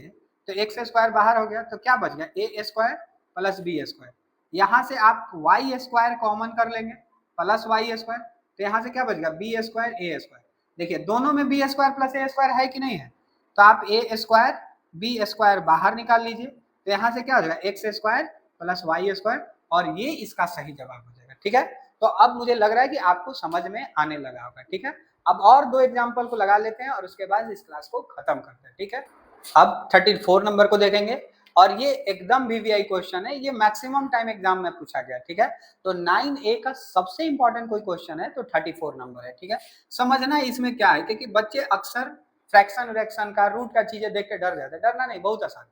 तो एक्स स्क्वायर बाहर हो गया, तो क्या बच गया, ए स्क्वायर प्लस बी स्क्वायर, यहाँ से आप वाई स्क्वायर कॉमन कर लेंगे प्लस वाई स्क्वायर, तो यहाँ से क्या बच गया, बी स्क्वायर ए स्क्वायर। देखिए दोनों में बी स्क्वायर प्लस ए स्क्वायर है कि नहीं है, तो आप ए स्क्वायर बी स्क्वायर बाहर निकाल लीजिए, तो यहाँ से क्या हो जाएगा, x square plus y square, और ये इसका सही जवाब हो जाएगा। ठीक है, तो अब मुझे लग रहा है कि आपको समझ में आने लगा होगा। ठीक है, अब और दो एग्जाम्पल को लगा लेते हैं और उसके बाद इस क्लास को खत्म करते हैं। ठीक है, अब 34 नंबर को देखेंगे, और ये एकदम वीवीआई क्वेश्चन है, ये मैक्सिमम टाइम एग्जाम में पूछा गया। ठीक है, तो 9A का सबसे इंपॉर्टेंट कोई क्वेश्चन है तो 34 नंबर है। ठीक है, समझना इसमें क्या है, क्योंकि बच्चे अक्सर फ्रैक्शन व्रैक्शन का रूट का चीजें देख के डर जाते हैं, डरना नहीं, बहुत आसान है।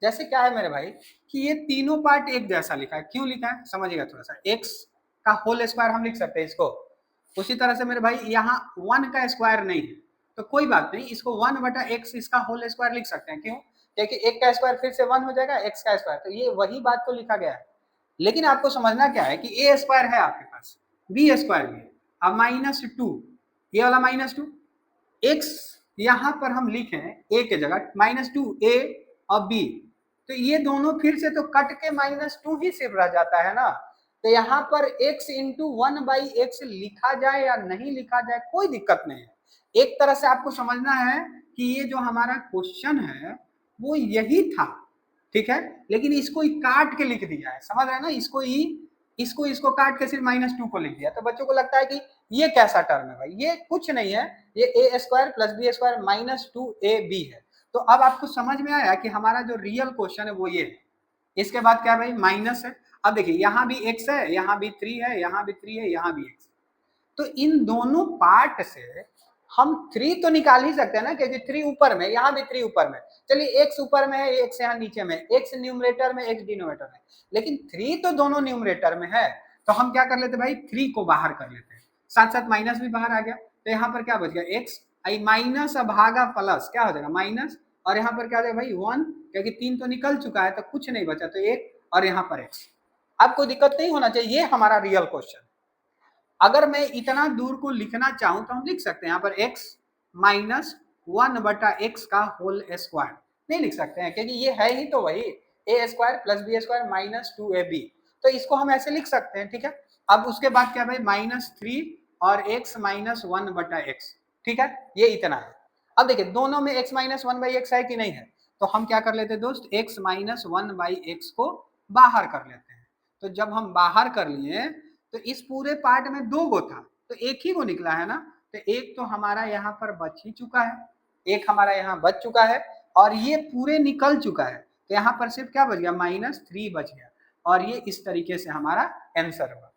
जैसे क्या है मेरे भाई कि ये तीनों पार्ट एक जैसा लिखा है, क्यों लिखा है समझिएगा थोड़ा सा, एक्स का होल स्क्वायर हम लिख सकते हैं इसको, उसी तरह से मेरे भाई यहाँ 1 का स्क्वायर नहीं है, तो कोई बात नहीं, इसको 1/x इसका होल स्क्वायर लिख सकते हैं। क्यों, क्योंकि एक का स्क्वायर फिर से 1 हो जाएगा, एक्स का स्क्वायर, तो ये वही बात तो लिखा गया है। लेकिन आपको समझना क्या है कि ए स्क्वायर है आपके पास, बी स्क्वायर भी है, अब -2, ये वाला -2, एक्स यहाँ पर हम लिखे ए के जगह -2 ए और बी, तो ये दोनों फिर से तो कट के -2 ही सिर्फ रह जाता है ना, तो यहाँ पर x इंटू 1/x लिखा जाए या नहीं लिखा जाए कोई दिक्कत नहीं है। एक तरह से आपको समझना है कि ये जो हमारा क्वेश्चन है वो यही था। ठीक है, लेकिन इसको ही काट के लिख दिया है, समझ रहे हैं ना, इसको काट के सिर्फ -2 को लिख दिया, तो बच्चों को लगता है कि ये कैसा टर्म है भाई, ये कुछ नहीं है, ये A square plus B square -2ab है। तो अब आपको समझ में आया कि हमारा जो रियल क्वेश्चन है वो ये है। इसके बाद क्या भाई, माइनस है, अब देखिए यहाँ भी x है, यहाँ भी 3 है, यहाँ भी 3 है, यहाँ भी x, तो इन दोनों पार्ट से हम 3 तो निकाल ही सकते हैं ना, क्योंकि 3 ऊपर में, यहाँ भी 3 ऊपर में, चलिए x ऊपर में है, x यहाँ नीचे में, x न्यूमरेटर में, x डिनोमिनेटर में, लेकिन 3 तो दोनों न्यूमरेटर में है, तो हम क्या कर लेते भाई, 3 को बाहर कर लेते हैं, साथ साथ माइनस भी बाहर आ गया, तो यहाँ पर क्या बच गया, x माइनस भागा प्लस क्या हो जाएगा माइनस, और यहाँ पर क्या हो जाएगा भाई 1, क्योंकि 3 तो निकल चुका है तो कुछ नहीं बचा, तो 1 और यहाँ पर x। अब कोई दिक्कत नहीं होना चाहिए, ये हमारा रियल क्वेश्चन। अगर मैं इतना दूर को लिखना चाहूं तो हम लिख सकते हैं यहाँ पर x -1/x का होल स्क्वायर, नहीं लिख सकते हैं क्योंकि ये है ही तो वही a square plus B square -2ab, तो इसको हम ऐसे लिख सकते हैं। ठीक है, अब उसके बाद क्या भाई -3 और x -1/x। ठीक है, ये इतना है। अब देखिए दोनों में x -1/x है कि नहीं है, तो हम क्या कर लेते हैं दोस्त, x -1/x को बाहर कर लेते हैं। तो जब हम बाहर कर लिए तो इस पूरे पार्ट में 2 गो था, तो एक ही को निकला है ना, तो एक तो हमारा यहाँ पर बच ही चुका है, एक हमारा यहाँ बच चुका है, और ये पूरे निकल चुका है, तो यहाँ पर सिर्फ क्या बच गया, -3 बच गया, और ये इस तरीके से हमारा आंसर हुआ।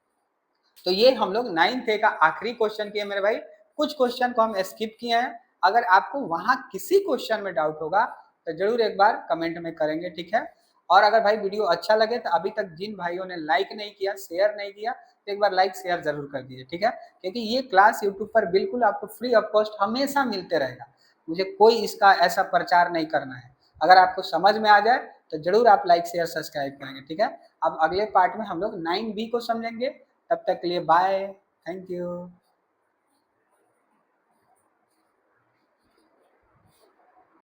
तो ये हम लोग 9th A का आखिरी क्वेश्चन किए मेरे भाई, कुछ क्वेश्चन को हम स्किप किए हैं। अगर आपको वहां किसी क्वेश्चन में डाउट होगा तो जरूर एक बार कमेंट में करेंगे। ठीक है, और अगर भाई वीडियो अच्छा लगे तो अभी तक जिन भाइयों ने लाइक नहीं किया, शेयर नहीं किया, तो एक बार लाइक शेयर जरूर कर दीजिए। ठीक है, क्योंकि ये क्लास यूट्यूब पर बिल्कुल आपको फ्री ऑफ कॉस्ट हमेशा मिलते रहेगा, मुझे कोई इसका ऐसा प्रचार नहीं करना है। अगर आपको समझ में आ जाए तो जरूर आप लाइक शेयर सब्सक्राइब करेंगे। ठीक है, अब अगले पार्ट में हम लोग 9B को समझेंगे, तब तक के लिए बाय, थैंक यू।